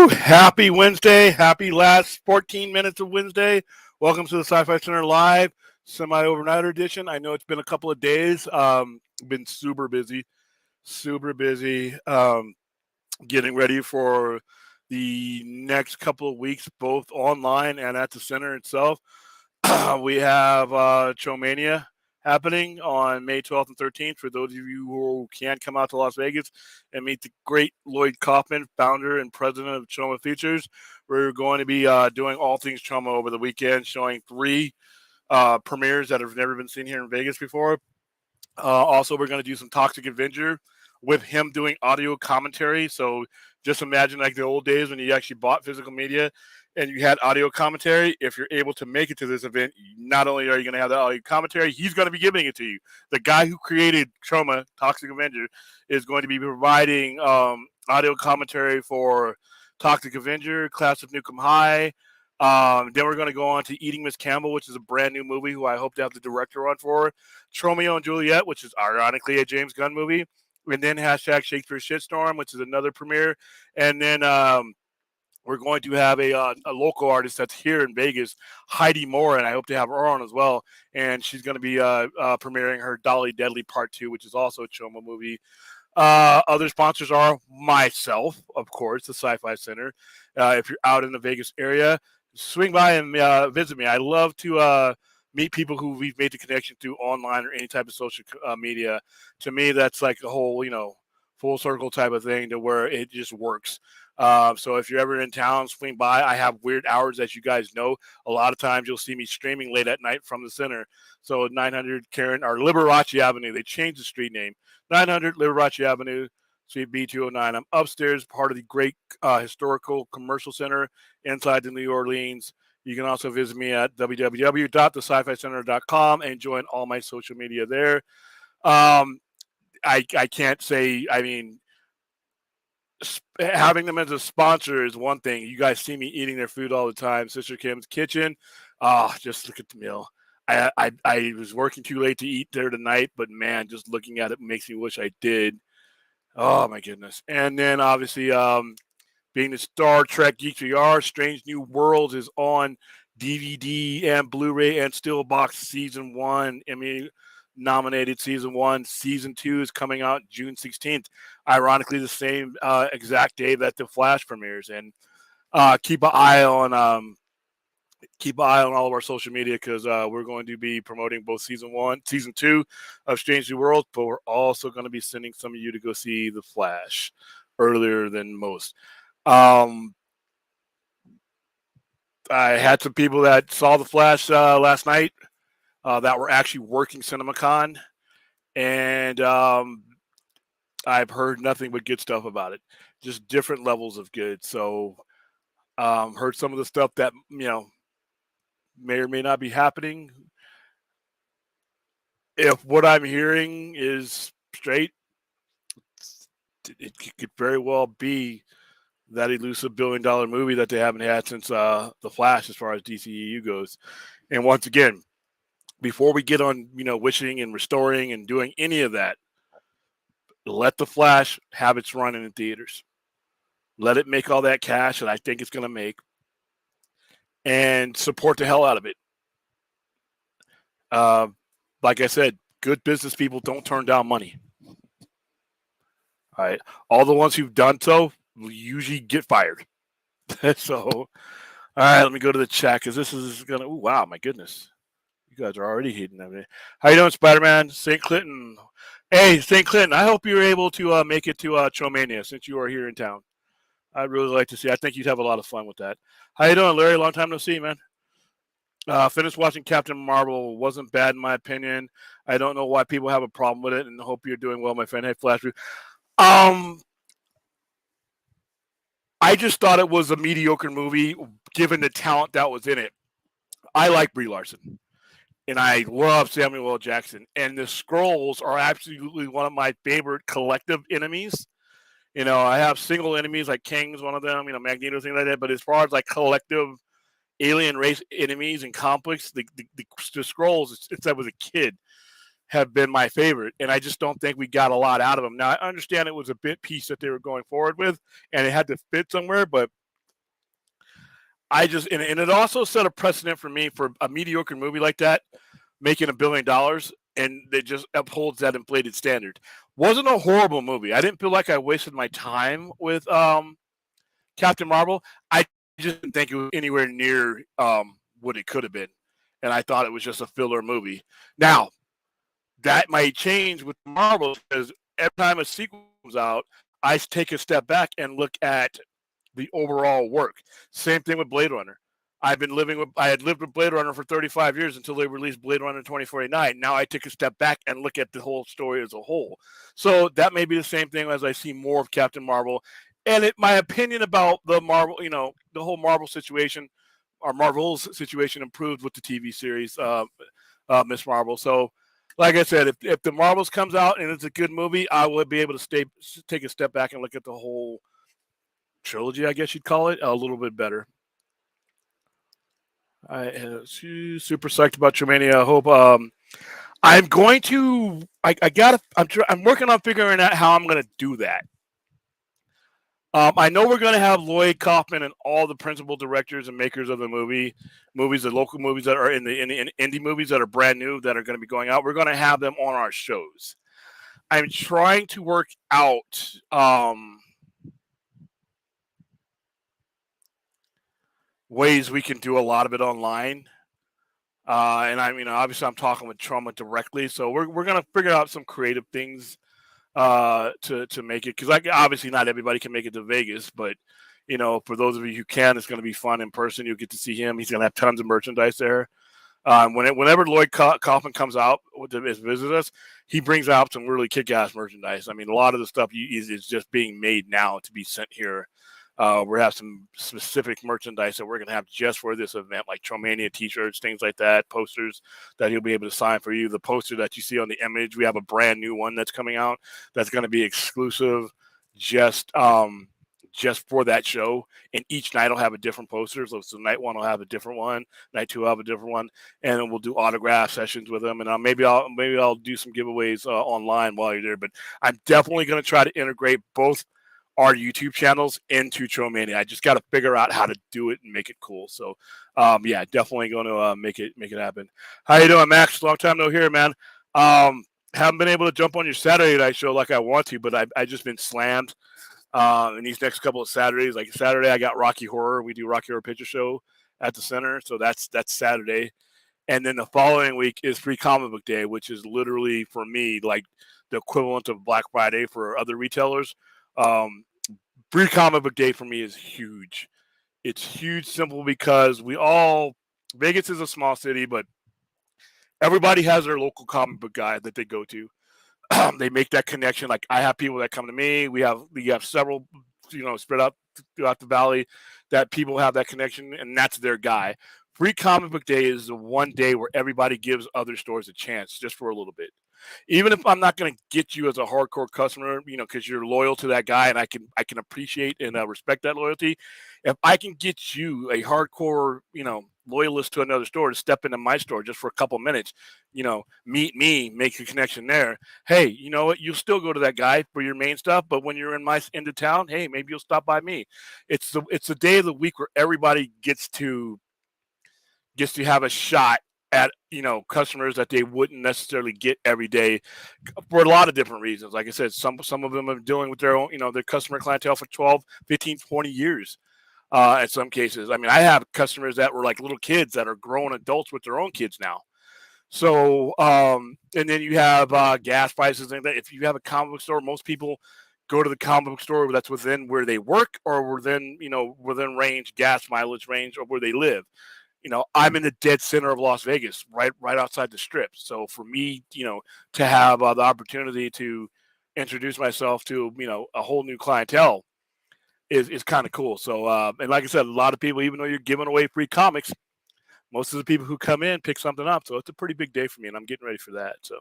Happy Wednesday. Happy last 14 minutes of Wednesday. Welcome to the Sci-Fi Center Live semi-overnighter edition. I know it's been a couple of days. Been super busy. Getting ready for the next couple of weeks, both online and at the center itself. We have Chomania happening on May 12th and 13th. For those of you who can come out to Las Vegas and meet the great Lloyd Kaufman, founder and president of Choma Features, we're going to be doing all things Choma over the weekend, showing 3 premieres that have never been seen here in Vegas before. Also, we're going to do some Toxic Avenger with him doing audio commentary. So just imagine like the old days when you actually bought physical media and you had audio commentary. If you're able to make it to this event, not only are you going to have the audio commentary, he's going to be giving it to you. The guy who created Choma, Toxic Avenger, is going to be providing audio commentary for Toxic Avenger, Class of Nukem High. Then we're going to go on to Eating Miss Campbell, which is a brand new movie who I hope to have the director on for. Romeo and Juliet, which is ironically a James Gunn movie. And then hashtag Shakespeare Shitstorm, which is another premiere. And then we're going to have a local artist that's here in Vegas, Heidi Moore, and I hope to have her on as well. And she's going to be premiering her Dolly Deadly Part 2, which is also a Choma movie. Other sponsors are myself, of course, the Sci-Fi Center. If you're out in the Vegas area, swing by and visit me. I love to meet people who we've made the connection through online or any type of social media. To me, that's like a whole, full circle type of thing to where it just works. So if you're ever in town, swing by. I have weird hours, as you guys know. A lot of times you'll see me streaming late at night from the center. So 900 Karen or Liberace Avenue. They changed the street name. 900 Liberace Avenue, Suite B209. I'm upstairs, part of the great historical commercial center inside the New Orleans. You can also visit me at www.thescificenter.com and join all my social media there. I can't say, having them as a sponsor is one thing. You guys see me eating their food all the time. Sister Kim's Kitchen. Just look at the meal. I was working too late to eat there tonight, but man, just looking at it makes me wish I did. Oh my goodness. And then obviously, being the Star Trek geeks we are, Strange New Worlds is on DVD and Blu-ray and Steelbox Season 1. Nominated Season 1. Season 2 is coming out June 16th. Ironically, the same exact day that The Flash premieres. And keep an eye on all of our social media because we're going to be promoting both Season 2 of Strange New Worlds, but we're also going to be sending some of you to go see The Flash earlier than most. I had some people that saw The Flash last night that were actually working CinemaCon, and I've heard nothing but good stuff about it. Just different levels of good. So heard some of the stuff that, may or may not be happening. If what I'm hearing is straight, it could very well be that elusive billion-dollar movie that they haven't had since The Flash as far as DCEU goes. And once again, before we get on, wishing and restoring and doing any of that, let The Flash have its run in theaters. Let it make all that cash that I think it's going to make and support the hell out of it. Like I said, good business people don't turn down money. All right. All the ones who've done so will usually get fired. So, all right, let me go to the chat because this is going to, oh, wow, my goodness. You guys are already hating on me. How you doing, Spider-Man? St. Clinton. Hey, St. Clinton, I hope you're able to make it to Chomania since you are here in town. I'd really like to see. I think you'd have a lot of fun with that. How you doing, Larry? Long time no see, man. Finished watching Captain Marvel. Wasn't bad in my opinion. I don't know why people have a problem with it, and hope you're doing well, my friend. Hey, Flash. I just thought it was a mediocre movie given the talent that was in it. I like Brie Larson, and I love Samuel L. Jackson. And the Skrulls are absolutely one of my favorite collective enemies. I have single enemies like King's one of them, Magneto, things like that. But as far as like collective alien race enemies and conflicts, the Skrulls, since I was a kid, have been my favorite. And I just don't think we got a lot out of them. Now, I understand it was a bit piece that they were going forward with, and it had to fit somewhere, but I just and it also set a precedent for me for a mediocre movie like that making $1 billion, and it just upholds that inflated standard. Wasn't a horrible movie. I didn't feel like I wasted my time with Captain Marvel. I just didn't think it was anywhere near what it could have been, and I thought it was just a filler movie. Now that might change with Marvel because every time a sequel comes out, I take a step back and look at the overall work. Same thing with Blade Runner. I had lived with Blade Runner for 35 years until they released Blade Runner 2049. Now I take a step back and look at the whole story as a whole. So that may be the same thing as I see more of Captain Marvel. And my opinion about the Marvel, the whole Marvel situation, or Marvel's situation improved with the TV series, Miss Marvel. So, like I said, if the Marvels comes out and it's a good movie, I would be able to take a step back and look at the whole trilogy, I guess you'd call it, a little bit better. I am super psyched about Tremania. I hope I'm going to. I'm working on figuring out how I'm going to do that. I know we're going to have Lloyd Kaufman and all the principal directors and makers of the movies, the local movies that are in indie movies that are brand new that are going to be going out. We're going to have them on our shows. I'm trying to work out ways we can do a lot of it online. And obviously I'm talking with Trauma directly, so we're gonna figure out some creative things to make it, because obviously not everybody can make it to Vegas, but for those of you who can, it's going to be fun in person. You'll get to see him. He's going to have tons of merchandise there. Whenever Lloyd Kaufman comes out to visit us, he brings out some really kick-ass merchandise. I mean, a lot of the stuff is just being made now to be sent here. We have some specific merchandise that we're going to have just for this event, like Tromania t-shirts, things like that, posters that he'll be able to sign for you. The poster that you see on the image, we have a brand new one that's coming out that's going to be exclusive just for that show. And each night will have a different poster. So night one will have a different one, night two will have a different one, and then we'll do autograph sessions with them. And maybe I'll do some giveaways online while you're there. But I'm definitely going to try to integrate both our YouTube channels into Tromania. I just got to figure out how to do it and make it cool. So, yeah, definitely going to make it happen. How you doing, Max? Long time no hear, man. Haven't been able to jump on your Saturday night show like I want to, but I just been slammed in these next couple of Saturdays. Like Saturday, I got Rocky Horror. We do Rocky Horror Picture Show at the center, so that's Saturday. And then the following week is Free Comic Book Day, which is literally for me like the equivalent of Black Friday for other retailers. Free Comic Book Day for me is huge. It's huge, simple because Vegas is a small city, but everybody has their local comic book guy that they go to. They make that connection. Like I have people that come to me. We have several, spread out throughout the valley that people have that connection, and that's their guy. Free Comic Book Day is the one day where everybody gives other stores a chance just for a little bit. Even if I'm not going to get you as a hardcore customer, because you're loyal to that guy, and I can appreciate and respect that loyalty. If I can get you a hardcore, loyalist to another store to step into my store just for a couple minutes, meet me, make a connection there. Hey, you know what? You'll still go to that guy for your main stuff, but when you're in my end of town, hey, maybe you'll stop by me. It's the day of the week where everybody gets to have a shot at customers that they wouldn't necessarily get every day for a lot of different reasons. Like I said, some of them are dealing with their own their customer clientele for 12, 15, 20 years in some cases. I mean, I have customers that were like little kids that are grown adults with their own kids now. So and then you have gas prices and that. If you have a comic book store, most people go to the comic book store that's within where they work or within range, gas mileage range, or where they live. I'm in the dead center of Las Vegas, right outside the Strip. So for me, to have the opportunity to introduce myself to, a whole new clientele is kind of cool. So, and like I said, a lot of people, even though you're giving away free comics, most of the people who come in pick something up. So it's a pretty big day for me, and I'm getting ready for that. So,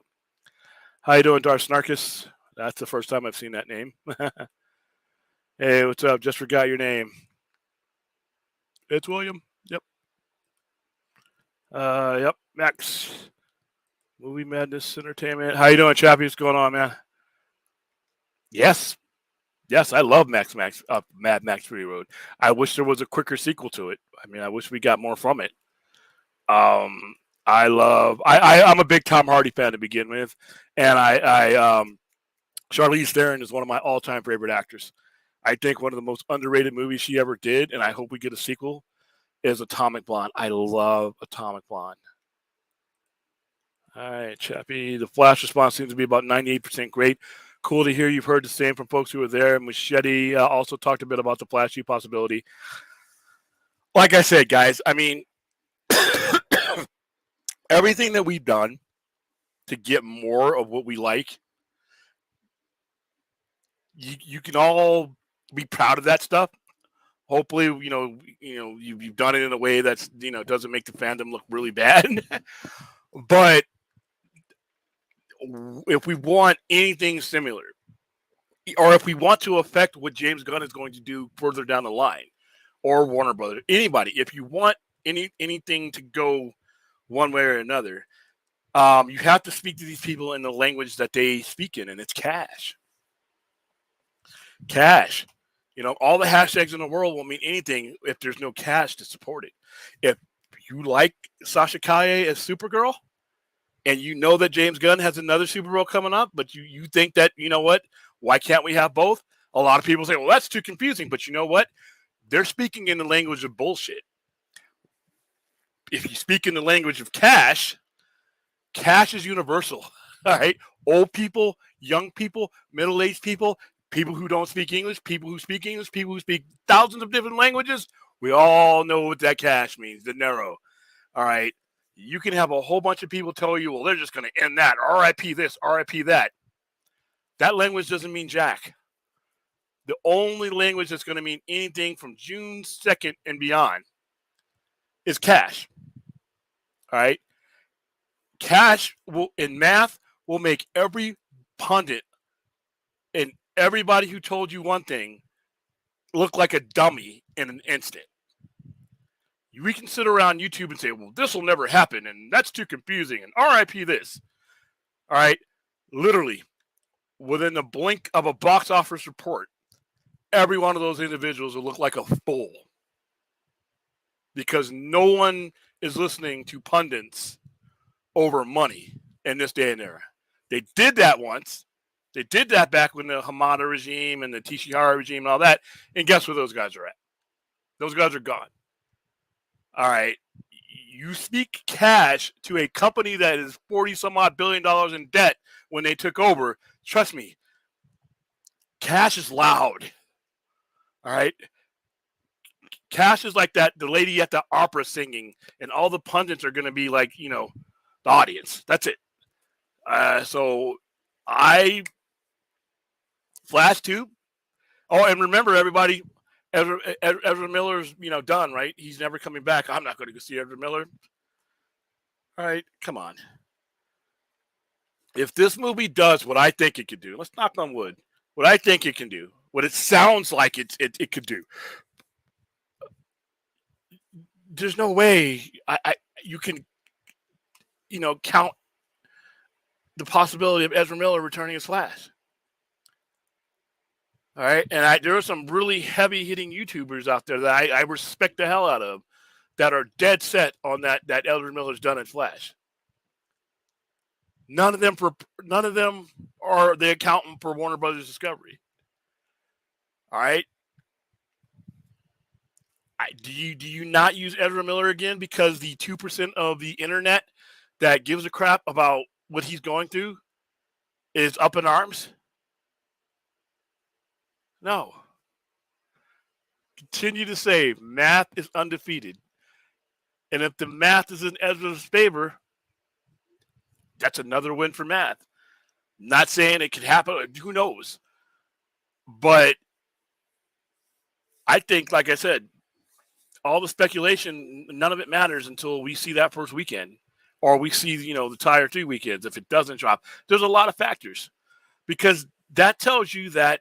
how you doing, Darth Snarkus? That's the first time I've seen that name. Hey, what's up? Just forgot your name. It's William. Yep. Yep. Max. Movie Madness Entertainment. How you doing, Chappie? What's going on, man? Yes. Yes, I love Mad Max Fury Road. I wish there was a quicker sequel to it. I mean, I wish we got more from it. Um, I'm a big Tom Hardy fan to begin with, and Charlize Theron is one of my all-time favorite actors. I think one of the most underrated movies she ever did, and I hope we get a sequel, is Atomic Blonde. I love Atomic Blonde. All right, Chappie. The Flash response seems to be about 98% great. Cool to hear you've heard the same from folks who were there. Machete also talked a bit about the Flash possibility. Like I said, guys, I mean, everything that we've done to get more of what we like, you can all be proud of that stuff. Hopefully, you've done it in a way that's doesn't make the fandom look really bad. But if we want anything similar, or if we want to affect what James Gunn is going to do further down the line, or Warner Brothers, anybody, if you want anything to go one way or another, you have to speak to these people in the language that they speak in, and it's cash. Cash. All the hashtags in the world won't mean anything if there's no cash to support it. If you like Sasha Kaye as Supergirl, and you know that James Gunn has another Supergirl coming up, but you think that, what, why can't we have both? A lot of people say, well, that's too confusing. But you know what? They're speaking in the language of bullshit. If you speak in the language of cash, cash is universal. All right? Old people, young people, middle-aged people, people who don't speak English, people who speak English, people who speak thousands of different languages, we all know what that cash means, dinero. All right? You can have a whole bunch of people tell you, well, they're just going to end that. RIP this, RIP that. That language doesn't mean jack. The only language that's going to mean anything from June 2nd and beyond is cash. All right? Cash in math will make every pundit and everybody who told you one thing look like a dummy in an instant. We can sit around YouTube and say, well, this will never happen, and that's too confusing, and RIP this. All right? Literally, within the blink of a box office report, every one of those individuals will look like a fool. Because no one is listening to pundits over money in this day and era. They did that once. They did that back when the Hamada regime and the Tishihara regime and all that. And guess where those guys are at? Those guys are gone. All right. You speak cash to a company that is $40-some-odd billion in debt when they took over. Trust me, cash is loud. All right. Cash is like that, the lady at the opera singing, and all the pundits are going to be like, the audience. That's it. So Flash 2. Oh, and remember, everybody, Ezra Miller's, done, right? He's never coming back. I'm not going to go see Ezra Miller. All right, come on. If this movie does what I think it could do, let's knock on wood, what I think it can do, what it sounds like it could do, there's no way you can, count the possibility of Ezra Miller returning as Flash. All right, and there are some really heavy-hitting YouTubers out there that I respect the hell out of that are dead set on that Ezra Miller's done in Flash. None of them are the accountant for Warner Brothers Discovery. All right. Do you not use Ezra Miller again because the 2% of the internet that gives a crap about what he's going through is up in arms? No. Continue to say math is undefeated. And if the math is in Ezra's favor, that's another win for math. Not saying it could happen. Who knows? But I think, like I said, all the speculation, none of it matters until we see that first weekend, or we see, the tier 3 weekends. If it doesn't drop, there's a lot of factors, because that tells you that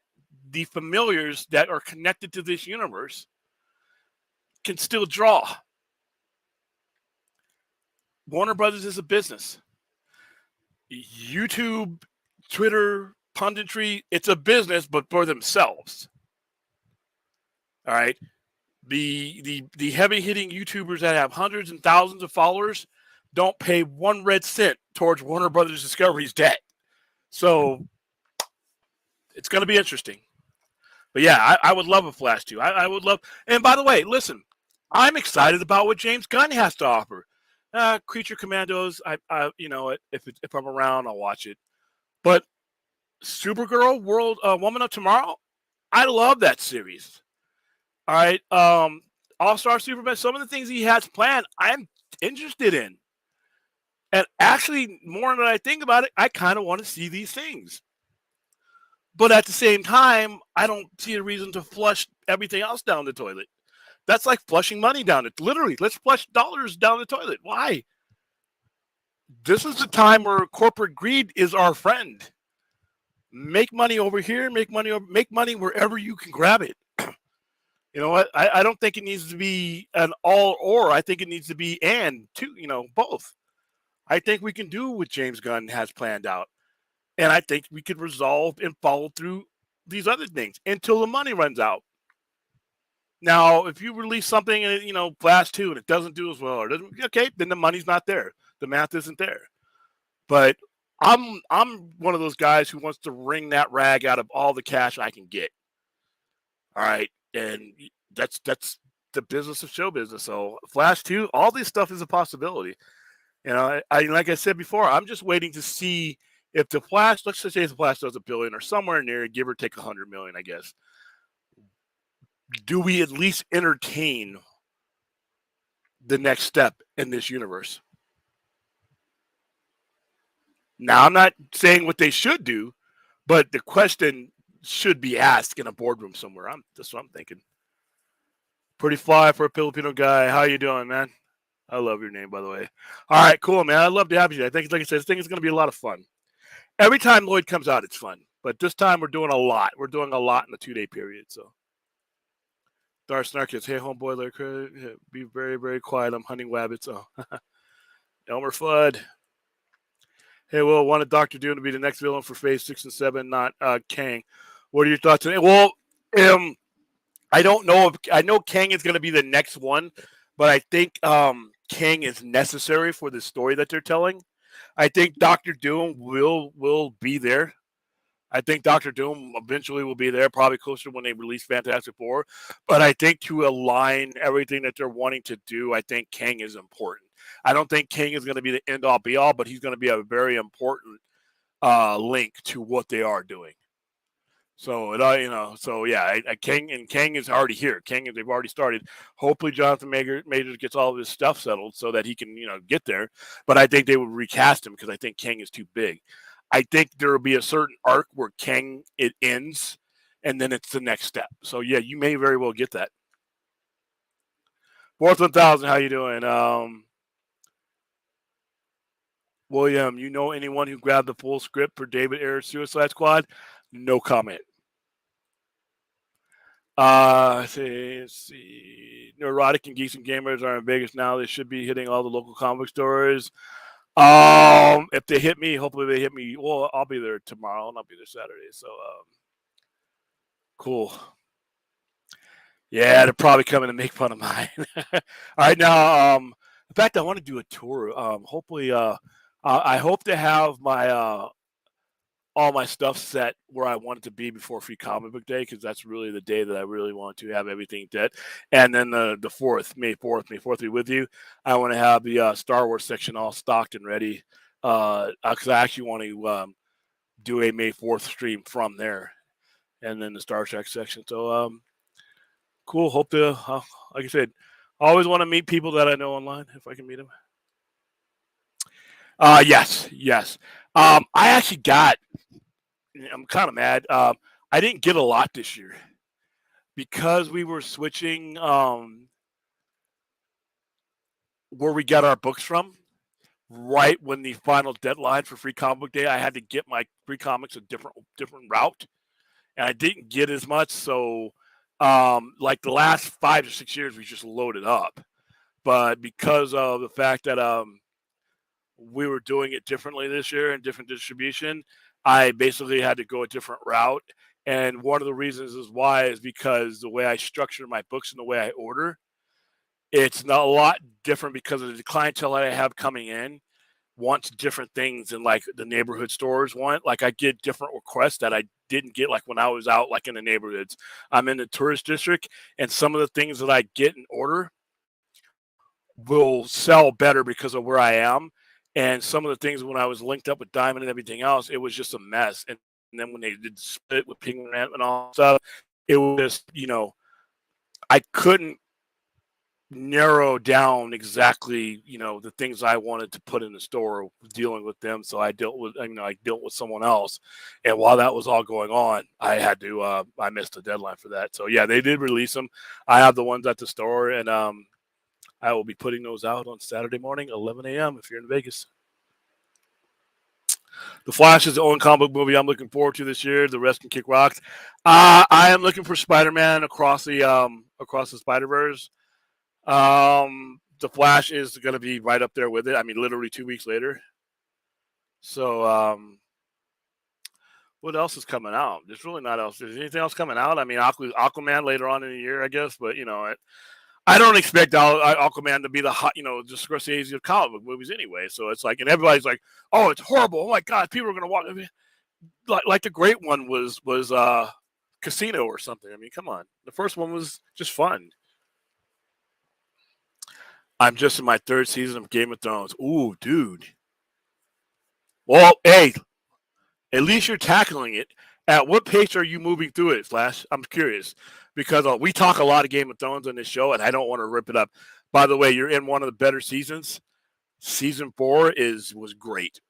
the familiars that are connected to this universe can still draw. Warner Brothers is a business. YouTube, Twitter, punditry, it's a business, but for themselves. All right. The heavy hitting YouTubers that have hundreds and thousands of followers don't pay one red cent towards Warner Brothers Discovery's debt. So it's going to be interesting. But yeah, I would love a Flash 2. I would love. And by the way, listen, I'm excited about what James Gunn has to offer. Creature Commandos, you know, if I'm around, I'll watch it. But Supergirl, World Woman of Tomorrow, I love that series. All right, All-Star Superman, some of the things he has planned, I'm interested in. And actually, more than I think about it, I kind of want to see these things. But at the same time, I don't see a reason to flush everything else down the toilet. That's like flushing money down it. Literally, let's flush dollars down the toilet. Why? This is the time where corporate greed is our friend. Make money over here, make money wherever you can grab it. You know what? I don't think it needs to be an all or. I think it needs to be and two, you know, both. I think we can do what James Gunn has planned out. And I think we could resolve and follow through these other things until the money runs out. Now, if you release something and, you know, Flash 2 and it doesn't do as well, or doesn't, okay, then the money's not there. The math isn't there. But I'm one of those guys who wants to wring that rag out of all the cash I can get. All right. And that's the business of show business. So Flash 2, all this stuff is a possibility. You know, like I said before, I'm just waiting to see if the Flash, let's just say the Flash does $1 billion or somewhere near, give or take $100 million, I guess. Do we at least entertain the next step in this universe? Now, I'm not saying what they should do, but the question should be asked in a boardroom somewhere. That's what I'm thinking. Pretty fly for a Filipino guy. How you doing, man? I love your name, by the way. All right, cool, man. I'd love to have you. I think, like I said, this thing is going to be a lot of fun. Every time Lloyd comes out, it's fun. But this time we're doing a lot. We're doing a lot in a 2-day period. So, Darth Snarkins, hey, homeboy, like, be very, very quiet. I'm hunting rabbits. Oh, Elmer Fudd. Hey, Will, wanted Dr. Doom to be the next villain for Phase 6 and 7, not Kang. What are your thoughts on it? Well, I don't know. I know Kang is going to be the next one, but I think Kang is necessary for the story that they're telling. I think Dr. Doom will be there. I think Dr. Doom eventually will be there, probably closer when they release Fantastic Four. But I think to align everything that they're wanting to do, I think Kang is important. I don't think Kang is going to be the end-all, be-all, but he's going to be a very important link to what they are doing. So, you know, so yeah, Kang is already here. They've already started. Hopefully, Jonathan Majors gets all of his stuff settled so that he can, you know, get there. But I think they would recast him because I think Kang is too big. I think there will be a certain arc where Kang it ends, and then it's the next step. So yeah, you may very well get that. Fourth 1000, how you doing? William, you know anyone who grabbed the full script for David Ayer's Suicide Squad? No comment. Let's see. Neurotic and Geeks and Gamers are in Vegas now. They should be hitting all the local comic stores. If they hit me, hopefully they hit me. Well, I'll be there tomorrow and I'll be there Saturday. So, cool. Yeah, they're probably coming to make fun of mine. All right, now, in fact, I want to do a tour. Hopefully, I hope to have my all my stuff set where I want it to be before Free Comic Book Day, because that's really the day that I really want to have everything dead. And then the 4th, May 4th, be with you. I want to have the Star Wars section all stocked and ready, because I actually want to do a May 4th stream from there, and then the Star Trek section. So cool. Hope to, like I said, I always want to meet people that I know online if I can meet them. Yes. I actually got. I'm kind of mad. I didn't get a lot this year because we were switching where we got our books from. Right when the final deadline for Free Comic Book Day, I had to get my free comics a different route, and I didn't get as much. So, like the last 5 to 6 years, we just loaded up. But because of the fact that we were doing it differently this year and different distribution, I basically had to go a different route. And one of the reasons is why is because the way I structure my books and the way I order, it's not a lot different because of the clientele that I have coming in wants different things than like the neighborhood stores want. Like I get different requests that I didn't get like when I was out like in the neighborhoods. I'm in the tourist district, and some of the things that I get and order will sell better because of where I am. And some of the things when I was linked up with Diamond and everything else, it was just a mess. And then when they did split with Penguin Rant and all that stuff, it was just, I couldn't narrow down exactly, the things I wanted to put in the store dealing with them. So I dealt with someone else. And while that was all going on, I had to, I missed the deadline for that. So yeah, they did release them. I have the ones at the store, and I will be putting those out on Saturday morning, 11 a.m. if you're in Vegas. The Flash is the only comic book movie I'm looking forward to this year. The rest can kick rocks. I am looking for Spider-Man across the Spider-Verse. The Flash is going to be right up there with it. I mean, literally 2 weeks later. So, what else is coming out? There's really not else. Is anything else coming out? I mean, Aquaman later on in the year, I guess. But I don't expect Aquaman to be the hot, the Scorsese of comic book movies anyway. So it's like, and everybody's like, "Oh, it's horrible! Oh my God, people are going to watch." I mean, like the great one was Casino or something. I mean, come on, the first one was just fun. I'm just in my third season of Game of Thrones. Ooh, dude. Well, hey, at least you're tackling it. At what pace are you moving through it, Flash? I'm curious because we talk a lot of Game of Thrones on this show, and I don't want to rip it up. By the way, you're in one of the better seasons. Season 4 was great.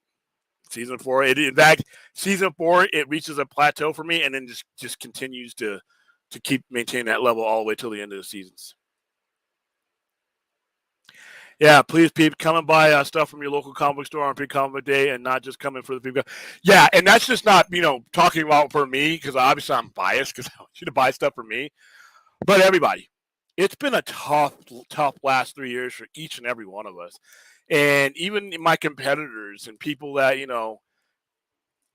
Season 4, in fact, season 4 it reaches a plateau for me, and then just continues to keep maintaining that level all the way till the end of the seasons. Yeah, please, people, come and buy stuff from your local comic book store on pre-comic book day, and not just coming for the people. Yeah, and that's just not talking about for me, because obviously I'm biased because I want you to buy stuff for me, but everybody. It's been a tough last 3 years for each and every one of us, and even my competitors and people that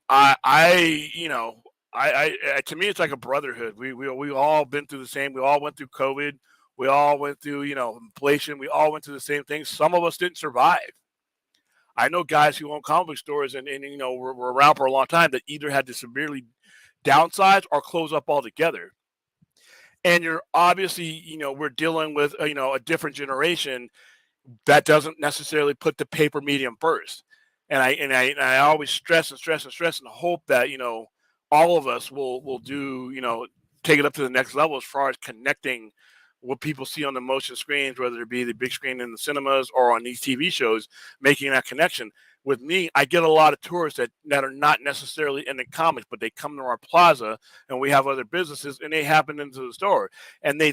I to me it's like a brotherhood. We all been through the same. We all went through COVID. We all went through, inflation. We all went through the same things. Some of us didn't survive. I know guys who own comic book stores and were around for a long time that either had to severely downsize or close up altogether. And you're obviously, we're dealing with, a different generation that doesn't necessarily put the paper medium first. And I always stress and hope that, all of us will do, take it up to the next level as far as connecting what people see on the motion screens, whether it be the big screen in the cinemas or on these TV shows, making that connection. With me, I get a lot of tourists that are not necessarily in the comics, but they come to our plaza and we have other businesses and they happen into the store and they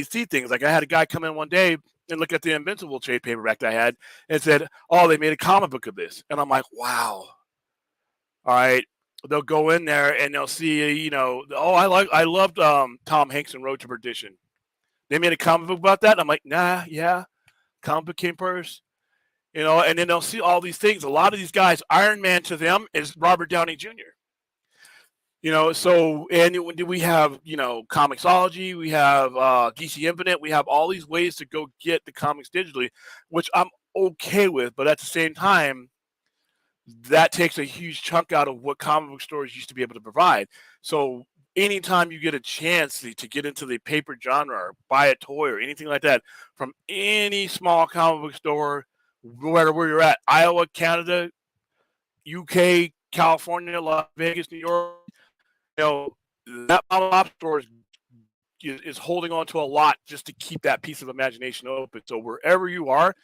see things. Like I had a guy come in one day and look at the Invincible trade paperback that I had and said, "Oh, they made a comic book of this." And I'm like, wow. All right. They'll go in there and they'll see, oh, I loved Tom Hanks and Road to Perdition. They made a comic book about that. I'm like, nah, yeah, comic book came first, and then they'll see all these things. A lot of these guys, Iron Man to them is Robert Downey Jr. So, and we have, Comixology, we have DC Infinite, we have all these ways to go get the comics digitally, which I'm okay with, but at the same time, that takes a huge chunk out of what comic book stores used to be able to provide. So anytime you get a chance to get into the paper genre or buy a toy or anything like that from any small comic book store, no matter where you're at, Iowa, Canada, UK, California, Las Vegas, New York, that mom-and-pop store is holding on to a lot just to keep that piece of imagination open. So wherever you are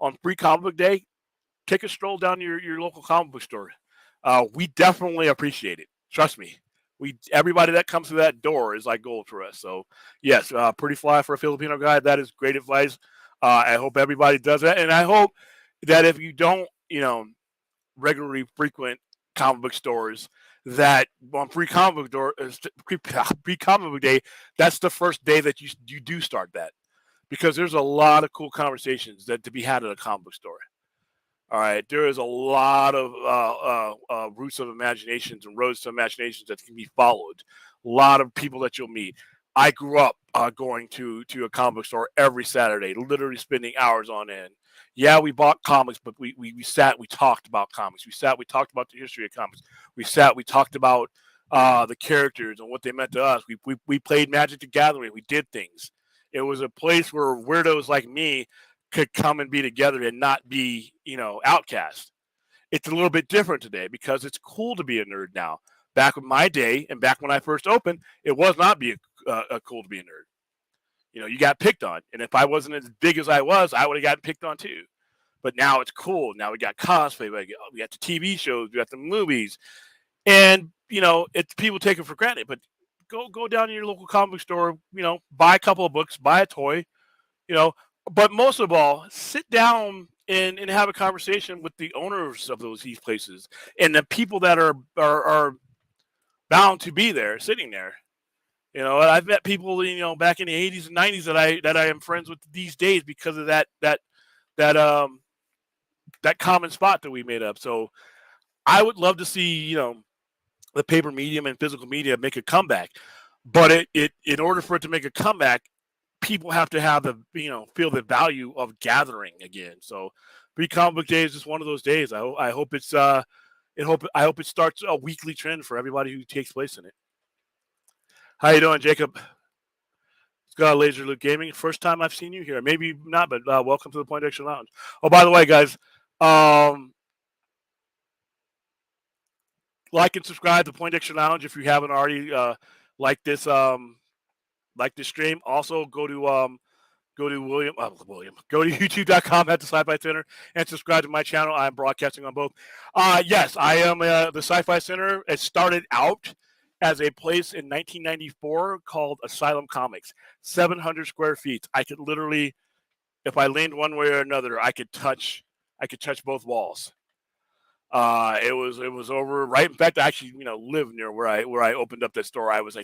on Free Comic Book Day, take a stroll down to your local comic book store. We definitely appreciate it. Trust me. Everybody that comes through that door is like gold for us. So yes, pretty fly for a Filipino guy. That is great advice. I hope everybody does that, and I hope that if you don't, regularly frequent comic book stores, that on free comic book day, that's the first day that you do start that, because there's a lot of cool conversations that to be had at a comic book store. All right, there is a lot of routes of imaginations and roads to imaginations that can be followed. A lot of people that you'll meet. I grew up going to a comic book store every Saturday, literally spending hours on end. Yeah, we bought comics, but we sat, we talked about comics. We sat, we talked about the history of comics. We sat, we talked about the characters and what they meant to us. We played Magic the Gathering. We did things. It was a place where weirdos like me could come and be together and not be, outcast. It's a little bit different today because it's cool to be a nerd now. Back in my day and back when I first opened, it was not cool to be a nerd. You got picked on, and if I wasn't as big as I was, I would have gotten picked on too. But now it's cool. Now we got cosplay, we got the TV shows, we got the movies, and it's people take it for granted. But go down to your local comic book store, buy a couple of books, buy a toy, you know, but most of all, sit down and have a conversation with the owners of these places and the people that are bound to be there, sitting there. I've met people, back in the 80s and 90s that I am friends with these days because of that that common spot that we made up. So I would love to see, the paper medium and physical media make a comeback. But it in order for it to make a comeback, people have to have feel the value of gathering again. So Free Comic Book Day is just one of those days. I hope I hope it starts a weekly trend for everybody who takes place in it. How you doing, Jacob? It's got Laser Luke Gaming. First time I've seen you here. Maybe not, but welcome to the Point Extra Lounge. Oh, by the way, guys, like and subscribe to Point Extra Lounge if you haven't already. Like this stream. Also, go to go to youtube.com at the Sci-Fi Center and subscribe to my channel. I'm broadcasting on both. Yes, I am the Sci-Fi Center. It started out as a place in 1994 called Asylum Comics, 700 square feet. I could literally, if I leaned one way or another, I could touch both walls. It was over right. In fact, I actually lived near where I opened up that store. I was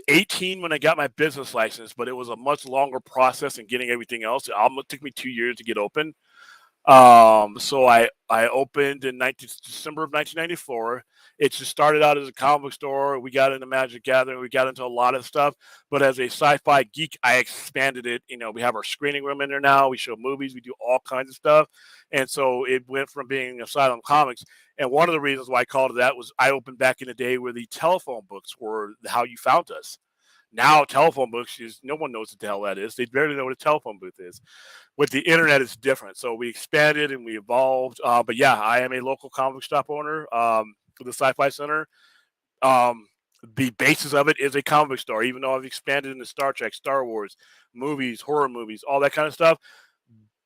18 when I got my business license, but it was a much longer process in getting everything else. It almost took me 2 years to get open. So I opened in December of 1994. It just started out as a comic book store. We got into Magic Gathering. We got into a lot of stuff. But as a sci-fi geek, I expanded it. We have our screening room in there now. We show movies. We do all kinds of stuff. And so it went from being Asylum Comics. And one of the reasons why I called it that was I opened back in the day where the telephone books were how you found us. Now telephone books is no one knows what the hell that is. They barely know what a telephone booth is. With the internet, it's different. So we expanded and we evolved. But yeah, I am a local comic shop owner for the Sci-Fi Center. The basis of it is a comic book store, even though I've expanded into Star Trek, Star Wars, movies, horror movies, all that kind of stuff.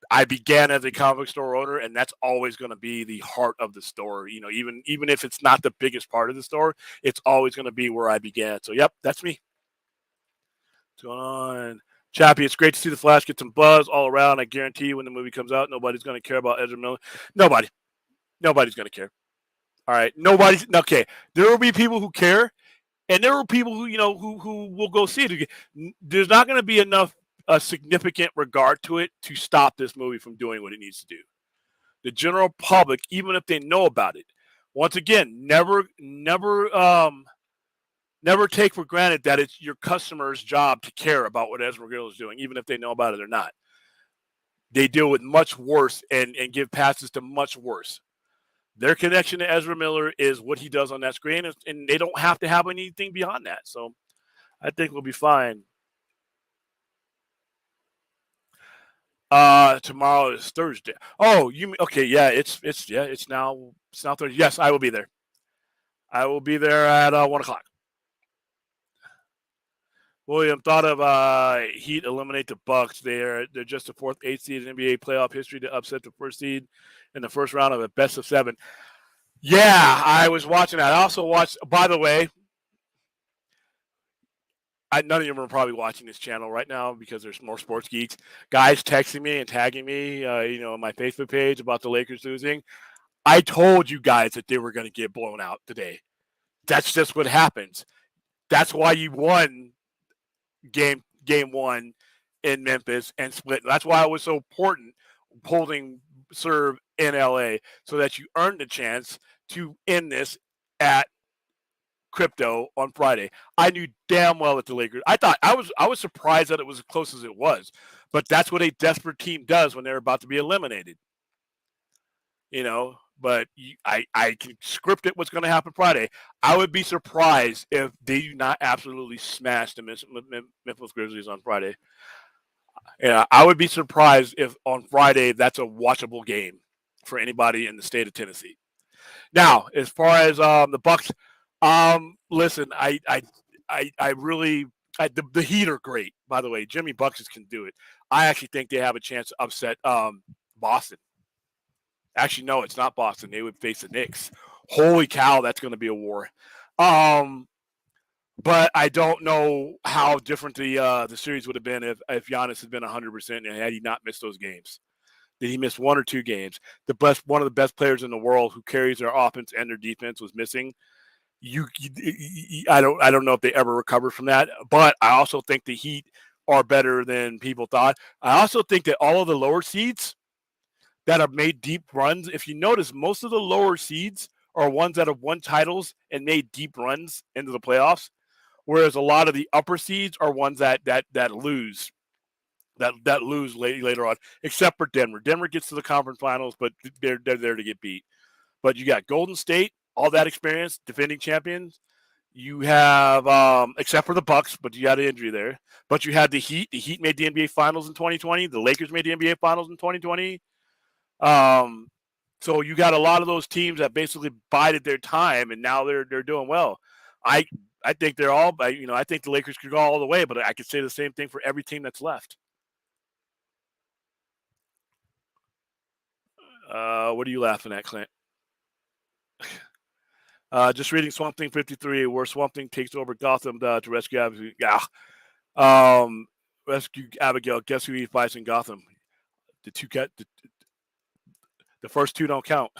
I began as a comic book store owner, and that's always going to be the heart of the store. Even if it's not the biggest part of the store, it's always going to be where I began. So, yep, that's me. What's going on? Chappie, it's great to see the Flash get some buzz all around. I guarantee you when the movie comes out, nobody's going to care about Ezra Miller. Nobody's going to care. All right. Nobody's okay. There will be people who care, and there are people who, who will go see it. There's not going to be enough significant regard to it to stop this movie from doing what it needs to do. The general public, even if they know about it, once again, never take for granted that it's your customer's job to care about what Ezra Miller is doing, even if they know about it or not. They deal with much worse and give passes to much worse. Their connection to Ezra Miller is what he does on that screen, and they don't have to have anything beyond that. So I think we'll be fine. Tomorrow is Thursday. Oh, okay? Yeah, it's now Thursday. Yes, I will be there. I will be there at 1:00. William, thought of Heat eliminate the Bucks. They're just the fourth 8th seed in NBA playoff history to upset the first seed in the first round of a best of 7. Yeah, I was watching that. I also watched. By the way, none of you are probably watching this channel right now because there's more sports geeks. Guys texting me and tagging me, on my Facebook page about the Lakers losing. I told you guys that they were going to get blown out today. That's just what happens. That's why you won game 1 in Memphis and split. That's why it was so important holding serve in LA so that you earned the chance to end this at crypto on Friday. I knew damn well that the Lakers. I was surprised that it was as close as it was, but that's what a desperate team does when they're about to be eliminated. But I can script it what's going to happen Friday. I would be surprised if they do not absolutely smash the Memphis Grizzlies on Friday. Yeah, I would be surprised if on Friday that's a watchable game for anybody in the state of Tennessee. Now, as far as the Bucks, listen, the Heat are great. By the way, Jimmy Buckets can do it. I actually think they have a chance to upset Boston. Actually, no, it's not Boston. They would face the Knicks. Holy cow, that's going to be a war. But I don't know how different the series would have been if Giannis had been 100% and had he not missed those games. Did he miss 1 or 2 games? One of the best players in the world who carries their offense and their defense was missing. I don't know if they ever recovered from that. But I also think the Heat are better than people thought. I also think that all of the lower seeds that have made deep runs, if you notice, most of the lower seeds are ones that have won titles and made deep runs into the playoffs, whereas a lot of the upper seeds are ones that lose. That lose later on, except for Denver. Denver gets to the conference finals, but they're there to get beat. But you got Golden State, all that experience, defending champions. You have, except for the Bucks, but you got an injury there. But you had the Heat. The Heat made the NBA Finals in 2020. The Lakers made the NBA Finals in 2020. So you got a lot of those teams that basically bided their time, and now they're doing well. I think they're all, I think the Lakers could go all the way, but I could say the same thing for every team that's left. What are you laughing at, Clint? Just reading Swamp Thing 53, where Swamp Thing takes over Gotham to rescue Abigail. Yeah. Rescue Abigail. Guess who he fights in Gotham? The first 2 don't count.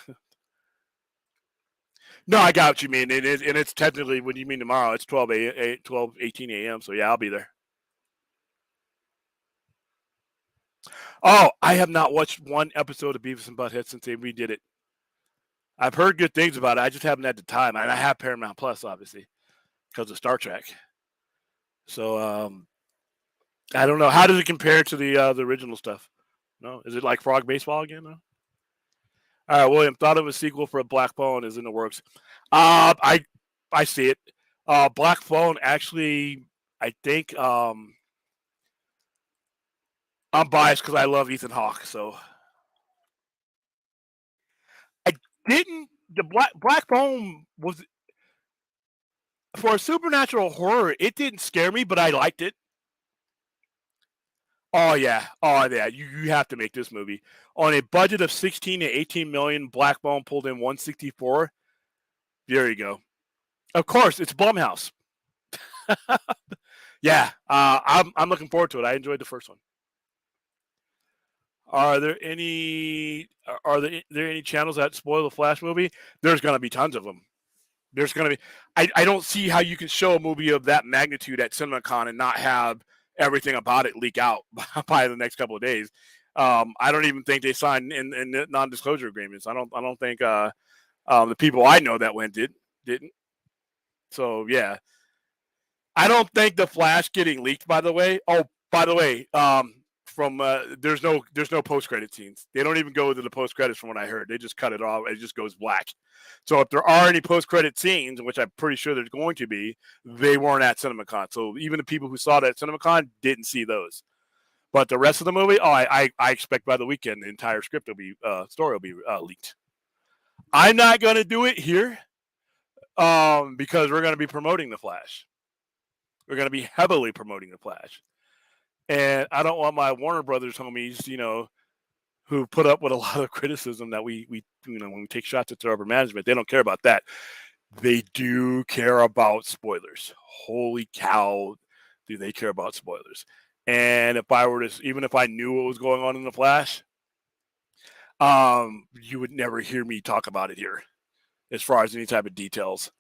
No, I got what you mean. And it's technically, when you mean tomorrow, it's 18 a.m. So, yeah, I'll be there. Oh, I have not watched one episode of Beavis and Butthead since they redid it. I've heard good things about it. I just haven't had the time. And I have Paramount Plus, obviously, because of Star Trek. So, I don't know. How does it compare to the original stuff? No? Is it like Frog Baseball again? No? All right, William, thought of a sequel for Black Phone is in the works. I see it. Black Phone, actually, I think I'm biased because I love Ethan Hawke. So I didn't. The Black Phone was for a supernatural horror. It didn't scare me, but I liked it. Oh yeah. You have to make this movie on a budget of 16 to 18 million. Black Phone pulled in 164. There you go. Of course, it's Blumhouse. Yeah, I'm looking forward to it. I enjoyed the first one. Are there any channels that spoil the Flash movie? There's going to be tons of them. There's going to be. I don't see how you can show a movie of that magnitude at CinemaCon and not have everything about it leak out by the next couple of days. I don't even think they signed in non-disclosure agreements. I don't think the people I know that went didn't. So yeah, I don't think the Flash getting leaked. By the way, there's no post credit scenes. They don't even go to the post credits from what I heard. They just cut it off. It just goes black. So if there are any post credit scenes, which I'm pretty sure there's going to be, they weren't at CinemaCon. So even the people who saw it at CinemaCon didn't see those. But the rest of the movie, I expect by the weekend the entire script will be story will be leaked. I'm not going to do it here because we're going to be promoting the Flash. We're going to be heavily promoting the Flash. And I don't want my Warner Brothers homies, who put up with a lot of criticism that we when we take shots at their upper management, they don't care about that. They do care about spoilers. Holy cow, do they care about spoilers? And even if I knew what was going on in the Flash, you would never hear me talk about it here, as far as any type of details.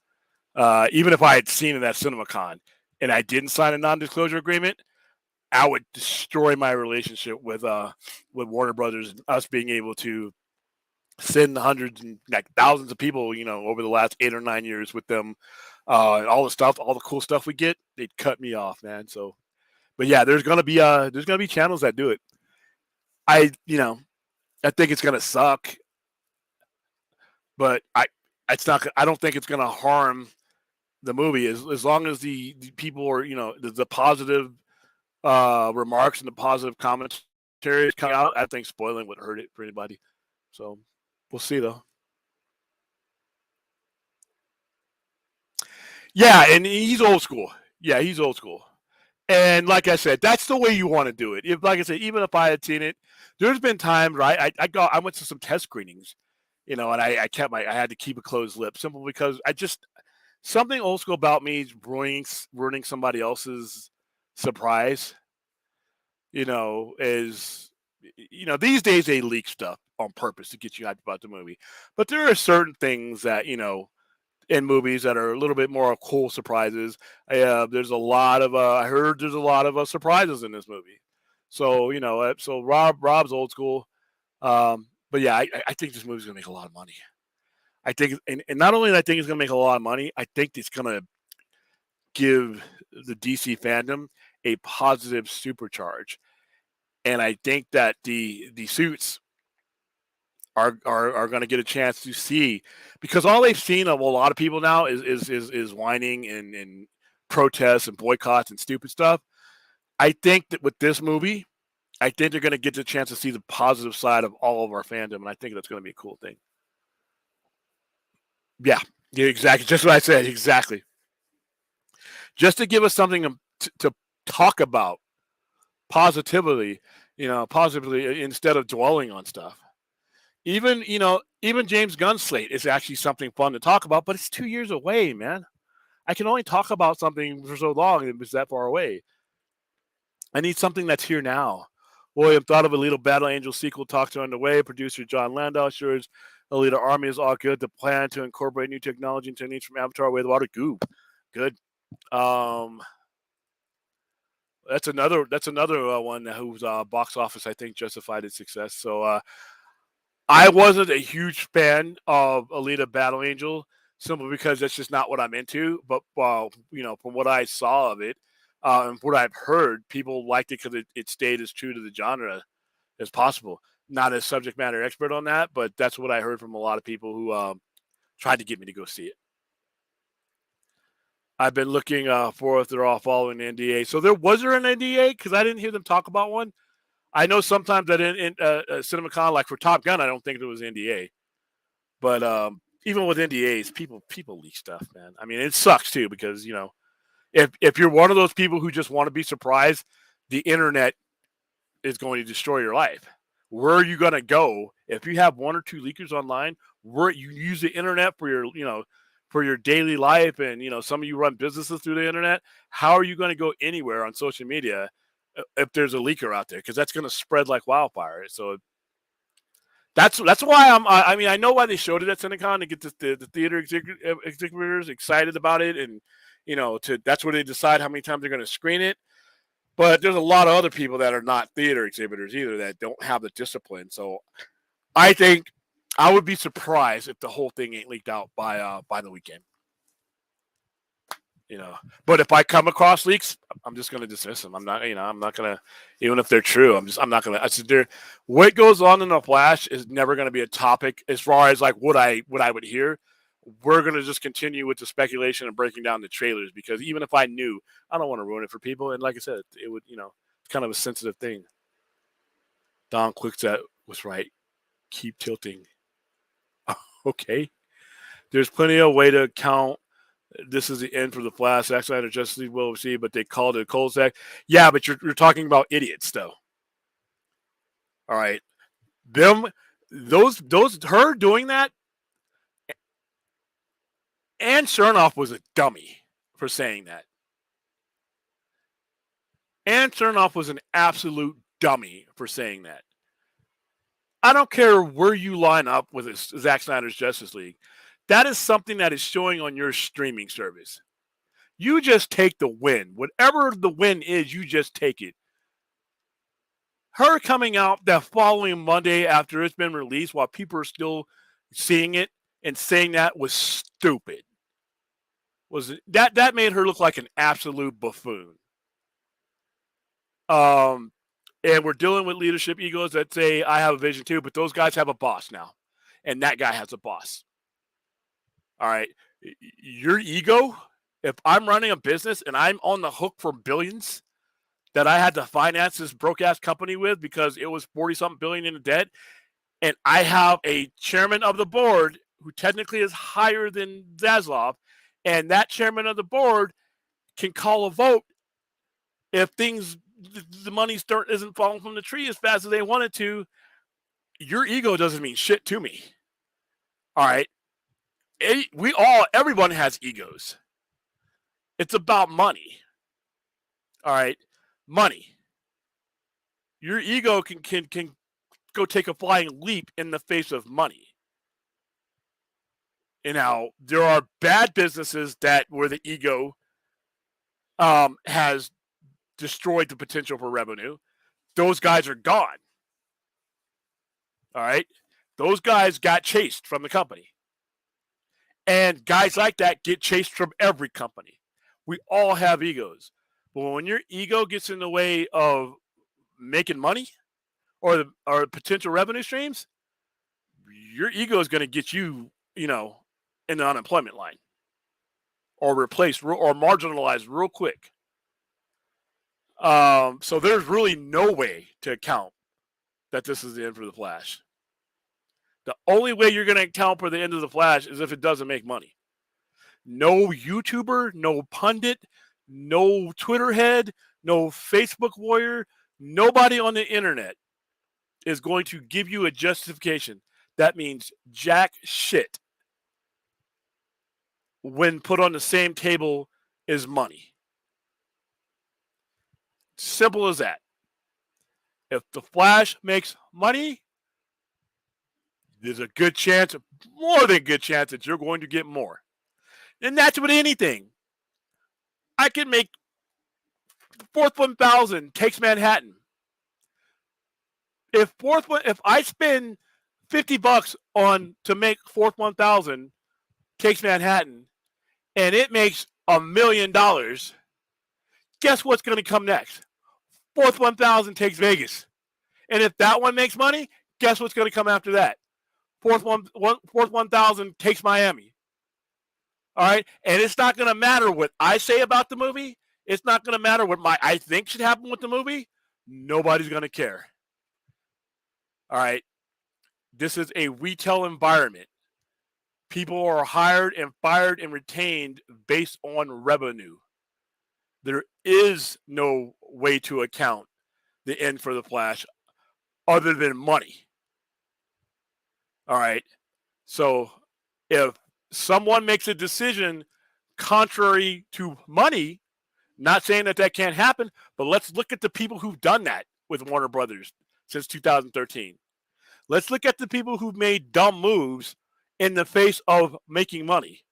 Even if I had seen it at CinemaCon and I didn't sign a non-disclosure agreement, I would destroy my relationship with Warner Brothers and us being able to send hundreds and like thousands of people, over the last 8 or 9 years with them, and all the stuff, all the cool stuff we get. They'd cut me off, man. So, but yeah, there's gonna be channels that do it. I you know I think it's gonna suck, but it's not. I don't think it's gonna harm the movie as long as the people are the positive remarks and the positive commentaries come out. I think spoiling would hurt it for anybody. So we'll see though. Yeah, and he's old school. Yeah, he's old school. And like I said, that's the way you want to do it. If, like I said, even if I had seen it, there's been times, right? I went to some test screenings, and I had to keep a closed lip simply because something old school about me is ruining somebody else's surprise. Is these days they leak stuff on purpose to get you hyped about the movie, but there are certain things that in movies that are a little bit more cool surprises. There's a lot of I heard there's a lot of surprises in this movie. So so Rob's old school, but yeah, I think this movie's gonna make a lot of money. I think, and not only that, I think it's gonna make a lot of money. I think it's gonna give the DC fandom a positive supercharge, and I think that the suits are going to get a chance to see, because all they've seen of a lot of people now is whining and protests and boycotts and stupid stuff. I think that with this movie, I think they're going to get the chance to see the positive side of all of our fandom, and I think that's going to be a cool thing. Yeah, exactly. Just what I said. Exactly. Just to give us something to talk about positively, positively instead of dwelling on stuff. Even James Gunn's slate is actually something fun to talk about, but it's 2 years away, man. I can only talk about something for so long if it's that far away. I need something that's here now. William thought of a Alita Battle Angel sequel talks are underway. Producer John Landau assures Alita Army is all good. The plan to incorporate new technology and techniques from Avatar Way of the Water. Good. That's another one whose box office I think justified its success. So I wasn't a huge fan of Alita Battle Angel simply because that's just not what I'm into. But from what I saw of it and what I've heard, people liked it because it stayed as true to the genre as possible. Not a subject matter expert on that, but that's what I heard from a lot of people who tried to get me to go see it. I've been looking for if they're all following the NDA. So was there an NDA? Because I didn't hear them talk about one. I know sometimes that in CinemaCon, like for Top Gun, I don't think there was NDA. But even with NDAs, people leak stuff, man. I mean, it sucks too because if you're one of those people who just want to be surprised, the internet is going to destroy your life. Where are you going to go if you have one or two leakers online? Where you use the internet for your daily life, and some of you run businesses through the internet. How are you going to go anywhere on social media if there's a leaker out there? Because that's going to spread like wildfire. So that's why I mean, I know why they showed it at CinemaCon to get the theater exhibitors excited about it, and that's where they decide how many times they're going to screen it. But there's a lot of other people that are not theater exhibitors either that don't have the discipline. So I think I would be surprised if the whole thing ain't leaked out by the weekend. But if I come across leaks, I'm just going to dismiss them. I'm not going to, even if they're true, I'm not going to. I said, what goes on in the Flash is never going to be a topic as far as like what I would hear. We're going to just continue with the speculation and breaking down the trailers, because even if I knew, I don't want to ruin it for people. And like I said, it would, it's kind of a sensitive thing. Don Quickset was right. Keep tilting. Okay. There's plenty of way to count. This is the end for the Flash. Zack Snyder Justice League will receive, but they called it a cold sack. Yeah, but you're talking about idiots, though. All right. Her doing that. Ann Chernoff was a dummy for saying that. Ann Chernoff was an absolute dummy for saying that. I don't care where you line up with Zack Snyder's Justice League. That is something that is showing on your streaming service. You just take the win. Whatever the win is, you just take it. Her coming out that following Monday after it's been released while people are still seeing it and saying that was stupid. That made her look like an absolute buffoon. And we're dealing with leadership egos that say, I have a vision too, but those guys have a boss now. And that guy has a boss. All right. Your ego, if I'm running a business and I'm on the hook for billions that I had to finance this broke ass company with because it was 40-something billion in debt, and I have a chairman of the board who technically is higher than Zaslav, and that chairman of the board can call a vote if the money isn't falling from the tree as fast as they want it to. Your ego doesn't mean shit to me. All right. Everyone has egos. It's about money. All right. Money. Your ego can go take a flying leap in the face of money. And now there are bad businesses where the ego has destroyed the potential for revenue. Those guys are gone. All right. Those guys got chased from the company. And guys like that get chased from every company. We all have egos. But when your ego gets in the way of making money or potential revenue streams, your ego is going to get you, in the unemployment line or replaced or marginalized real quick. So there's really no way to account that this is the end for the Flash. The only way you're going to account for the end of the Flash is if it doesn't make money. No YouTuber, no pundit, no Twitter head, no Facebook warrior, nobody on the internet is going to give you a justification. That means jack shit when put on the same table as money. Simple as that. If the Flash makes money, there's a good chance, more than a good chance, that you're going to get more. And that's with anything. I can make Fourth 1000 takes Manhattan. If I spend $50 to make Fourth 1000 takes Manhattan, and it makes $1 million, guess what's going to come next? Fourth 1000 takes Vegas. And if that one makes money, guess what's going to come after that? Fourth 1000 takes Miami. All right? And it's not going to matter what I say about the movie. It's not going to matter what I think should happen with the movie. Nobody's going to care. All right? This is a retail environment. People are hired and fired and retained based on revenue. There is no way to account the end for the Flash other than money. All right. So if someone makes a decision contrary to money, not saying that can't happen, but let's look at the people who've done that with Warner Brothers since 2013. Let's look at the people who've made dumb moves in the face of making money.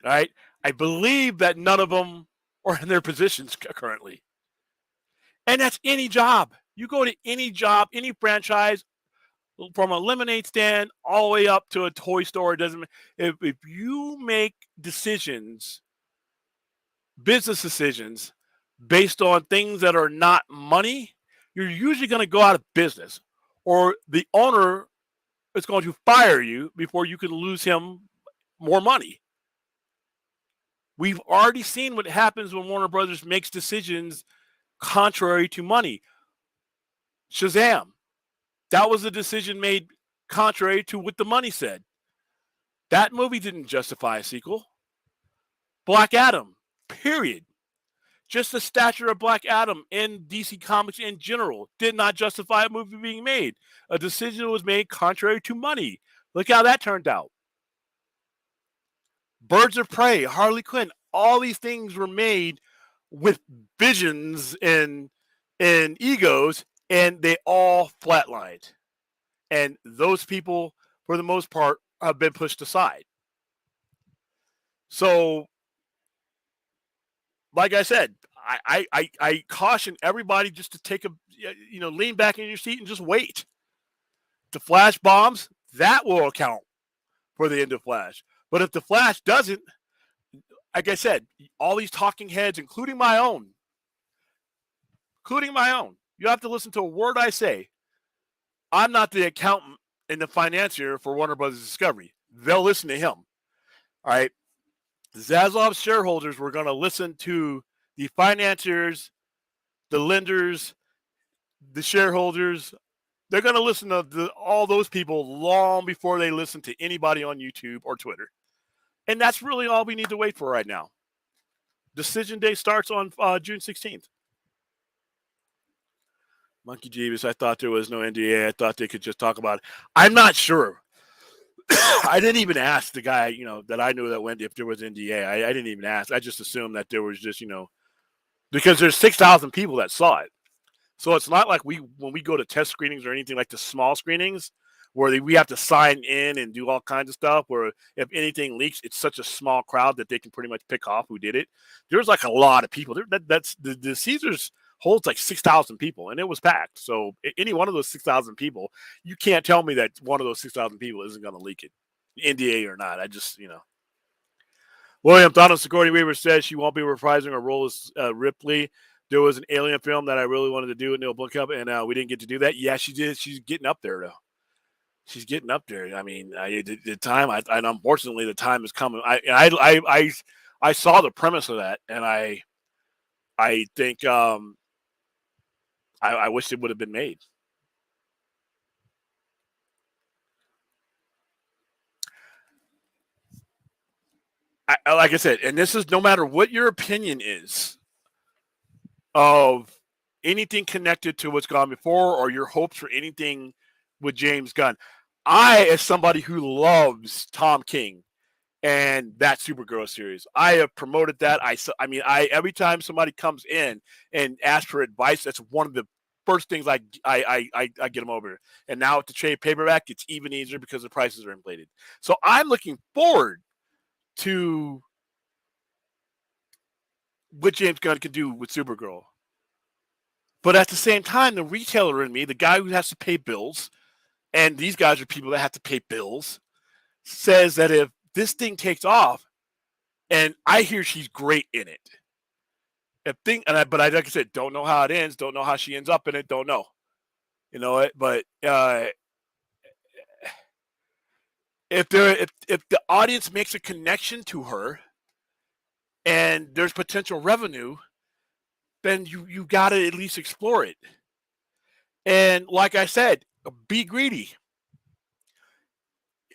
All right. I believe that none of them are in their positions currently. And that's any job. You go to any job, any franchise, from a lemonade stand all the way up to a toy store. It doesn't. If you make decisions, business decisions, based on things that are not money, you're usually going to go out of business, or the owner is going to fire you before you can lose him more money. We've already seen what happens when Warner Brothers makes decisions contrary to money. Shazam. That was a decision made contrary to what the money said. That movie didn't justify a sequel. Black Adam, period. Just the stature of Black Adam in DC Comics in general did not justify a movie being made. A decision was made contrary to money. Look how that turned out. Birds of Prey, Harley Quinn, all these things were made with visions and egos, and they all flatlined. And those people, for the most part, have been pushed aside. So, like I said, I caution everybody just to take lean back in your seat and just wait. The Flash bombs, that will account for the end of Flash. But if the Flash doesn't, like I said, all these talking heads, including my own, you have to listen to a word I say. I'm not the accountant and the financier for Warner Brothers Discovery. They'll listen to him. All right. Zaslav's shareholders were going to listen to the financiers, the lenders, the shareholders. They're going to listen to all those people long before they listen to anybody on YouTube or Twitter. And that's really all we need to wait for right now. Decision day starts on June 16th. Monkey Jeeves, I thought there was no NDA. I thought they could just talk about it. I'm not sure. I didn't even ask the guy, that I knew that went if there was NDA. I didn't even ask. I just assumed that there was just, because there's 6,000 people that saw it. So it's not like when we go to test screenings or anything like the small screenings where we have to sign in and do all kinds of stuff, where if anything leaks, it's such a small crowd that they can pretty much pick off who did it. There's like a lot of people. That's the Caesars holds like 6,000 people, and it was packed. So any one of those 6,000 people, you can't tell me that one of those 6,000 people isn't going to leak it, NDA or not. I just, William Donald Sigourney Weaver says she won't be reprising her role as Ripley. There was an Alien film that I really wanted to do with Neil Blomkamp, and we didn't get to do that. Yeah, she did. She's getting up there, though. She's getting up there. I mean, the time, and unfortunately, the time is coming. I saw the premise of that, and I think I wish it would have been made. Like I said, and this is no matter what your opinion is of anything connected to what's gone before or your hopes for anything with James Gunn. I, as somebody who loves Tom King and that Supergirl series, I have promoted that. Every time somebody comes in and asks for advice, that's one of the first things I get them over. And now with the trade paperback, it's even easier because the prices are inflated. So I'm looking forward to what James Gunn can do with Supergirl. But at the same time, the retailer in me, the guy who has to pay bills, and these guys are people that have to pay bills, says that if this thing takes off, and I hear she's great in it. But like I said, don't know how it ends, don't know how she ends up in it, don't know. But if the audience makes a connection to her and there's potential revenue, then you got to at least explore it. And like I said, be greedy.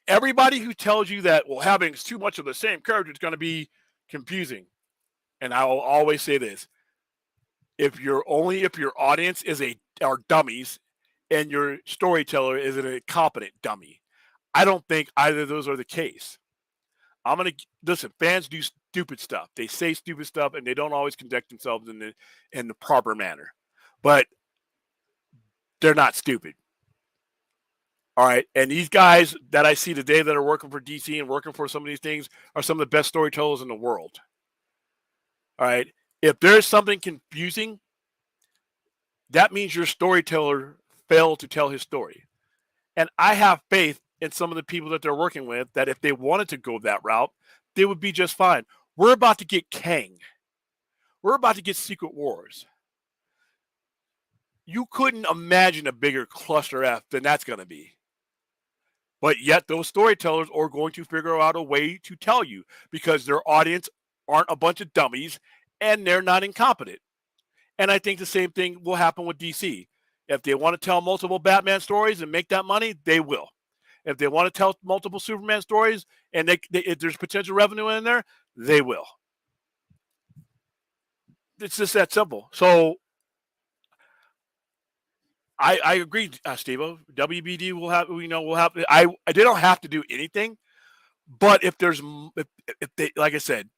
Everybody who tells you that, having too much of the same character is going to be confusing. And I will always say this. If your audience are dummies and your storyteller is an incompetent dummy, I don't think either of those are the case. Listen, fans do stupid stuff. They say stupid stuff and they don't always conduct themselves in the proper manner. But they're not stupid. All right. And these guys that I see today that are working for DC and working for some of these things are some of the best storytellers in the world. All right. If there's something confusing, that means your storyteller failed to tell his story. And I have faith in some of the people that they're working with that if they wanted to go that route, they would be just fine. We're about to get Kang. We're about to get Secret Wars. You couldn't imagine a bigger cluster F than that's going to be. But yet those storytellers are going to figure out a way to tell you because their audience aren't a bunch of dummies and they're not incompetent. And I think the same thing will happen with DC. If they want to tell multiple Batman stories and make that money, they will. If they want to tell multiple Superman stories and if there's potential revenue in there, they will. It's just that simple. So I agree, Steve-O. WBD will have, they don't have to do anything, but if they, like I said,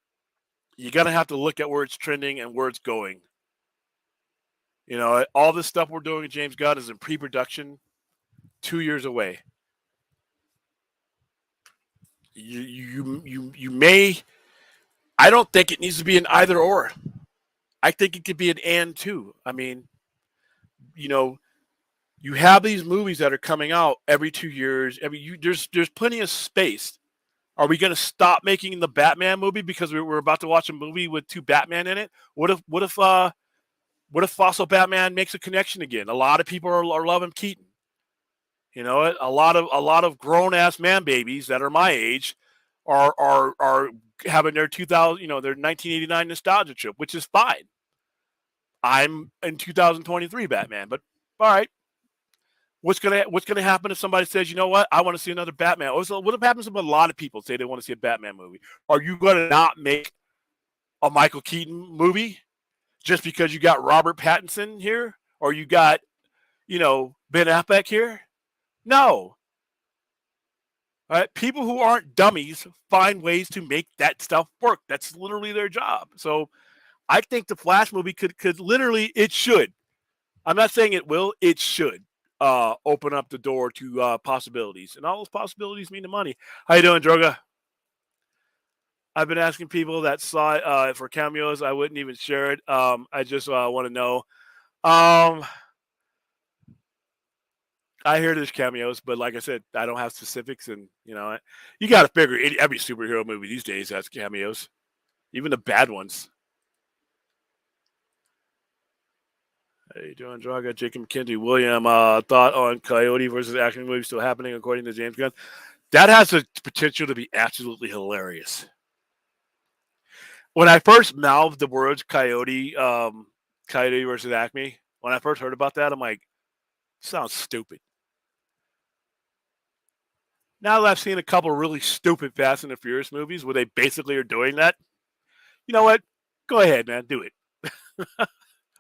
you're going to have to look at where it's trending and where it's going. All this stuff we're doing with James Gunn is in pre-production, 2 years away. You may, I don't think it needs to be an either or. I think it could be an and too. I mean, you know, you have these movies that are coming out every 2 years. There's plenty of space. Are we going to stop making the Batman movie because we're about to watch a movie with two Batman in it? What if Fossil Batman makes a connection again? A lot of people are loving Keaton. You know, a lot of grown ass man babies that are my age are having their 2000, their 1989 nostalgia trip, which is fine. I'm in 2023 Batman, but all right. What's gonna happen if somebody says, you know what, I want to see another Batman? What happens if a lot of people say they want to see a Batman movie? Are you gonna not make a Michael Keaton movie just because you got Robert Pattinson here or you got, Ben Affleck here? No. All right? People who aren't dummies find ways to make that stuff work. That's literally their job. So I think the Flash movie could literally, it should. I'm not saying it will, it should open up the door to possibilities. And all those possibilities mean the money. How you doing, Droga? I've been asking people that saw it for cameos. I wouldn't even share it. I just want to know. I hear there's cameos, but like I said, I don't have specifics. And, you got to figure every superhero movie these days has cameos, even the bad ones. How you doing, Draga? Jacob McKenzie. William, thought on Coyote versus action movie still happening according to James Gunn. That has the potential to be absolutely hilarious. When I first mouthed the words Coyote versus Acme, when I first heard about that, I'm like, sounds stupid. Now that I've seen a couple really stupid Fast and the Furious movies where they basically are doing that, you know what? Go ahead, man. Do it.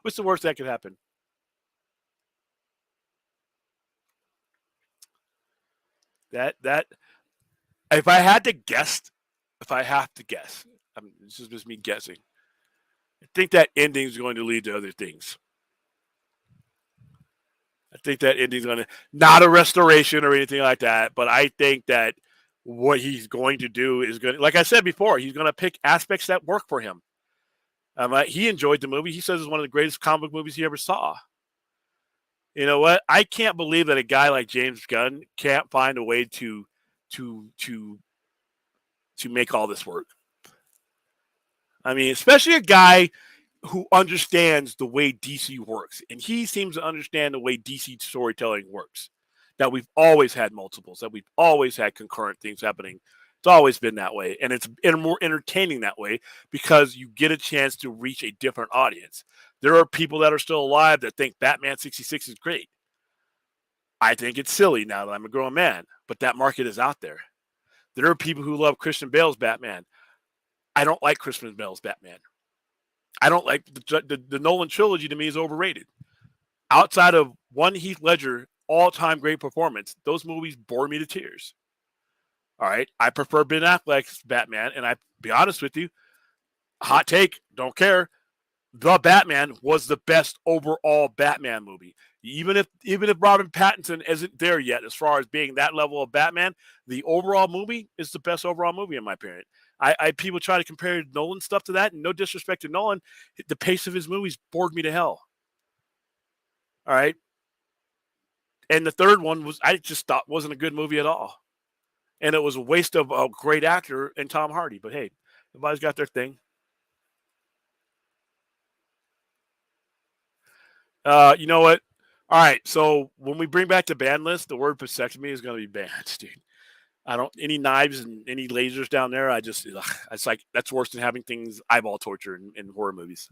What's the worst that could happen? That if I have to guess, this is just me guessing. I think that ending is going to lead to other things. I think that ending's going to, not a restoration or anything like that, but I think that what he's going to do is going to, like I said before, he's going to pick aspects that work for him. He enjoyed the movie. He says it's one of the greatest comic book movies he ever saw. You know what? I can't believe that a guy like James Gunn can't find a way to make all this work. I mean, especially a guy who understands the way DC works, and he seems to understand the way DC storytelling works. That we've always had multiples, that we've always had concurrent things happening. It's always been that way, and it's more entertaining that way because you get a chance to reach a different audience. There are people that are still alive that think Batman 66 is great. I think it's silly now that I'm a grown man, but that market is out there. There are people who love Christian Bale's Batman. I don't like Christian Bale's Batman. I don't like the Nolan trilogy. To me, is overrated. Outside of one Heath Ledger all-time great performance, those movies bore me to tears. All right, I prefer Ben Affleck's Batman, and I be honest with you, hot take, don't care. The Batman was the best overall Batman movie. Even if Robert Pattinson isn't there yet, as far as being that level of Batman, the overall movie is the best overall movie in my opinion. People try to compare Nolan stuff to that, and no disrespect to Nolan, the pace of his movies bored me to hell. All right, and the third one I just thought wasn't a good movie at all, and it was a waste of a great actor in Tom Hardy. But hey, everybody's got their thing. You know what? All right, so when we bring back the ban list, the word vasectomy is going to be banned, dude. I don't any knives and any lasers down there. It's like that's worse than having things eyeball torture in horror movies.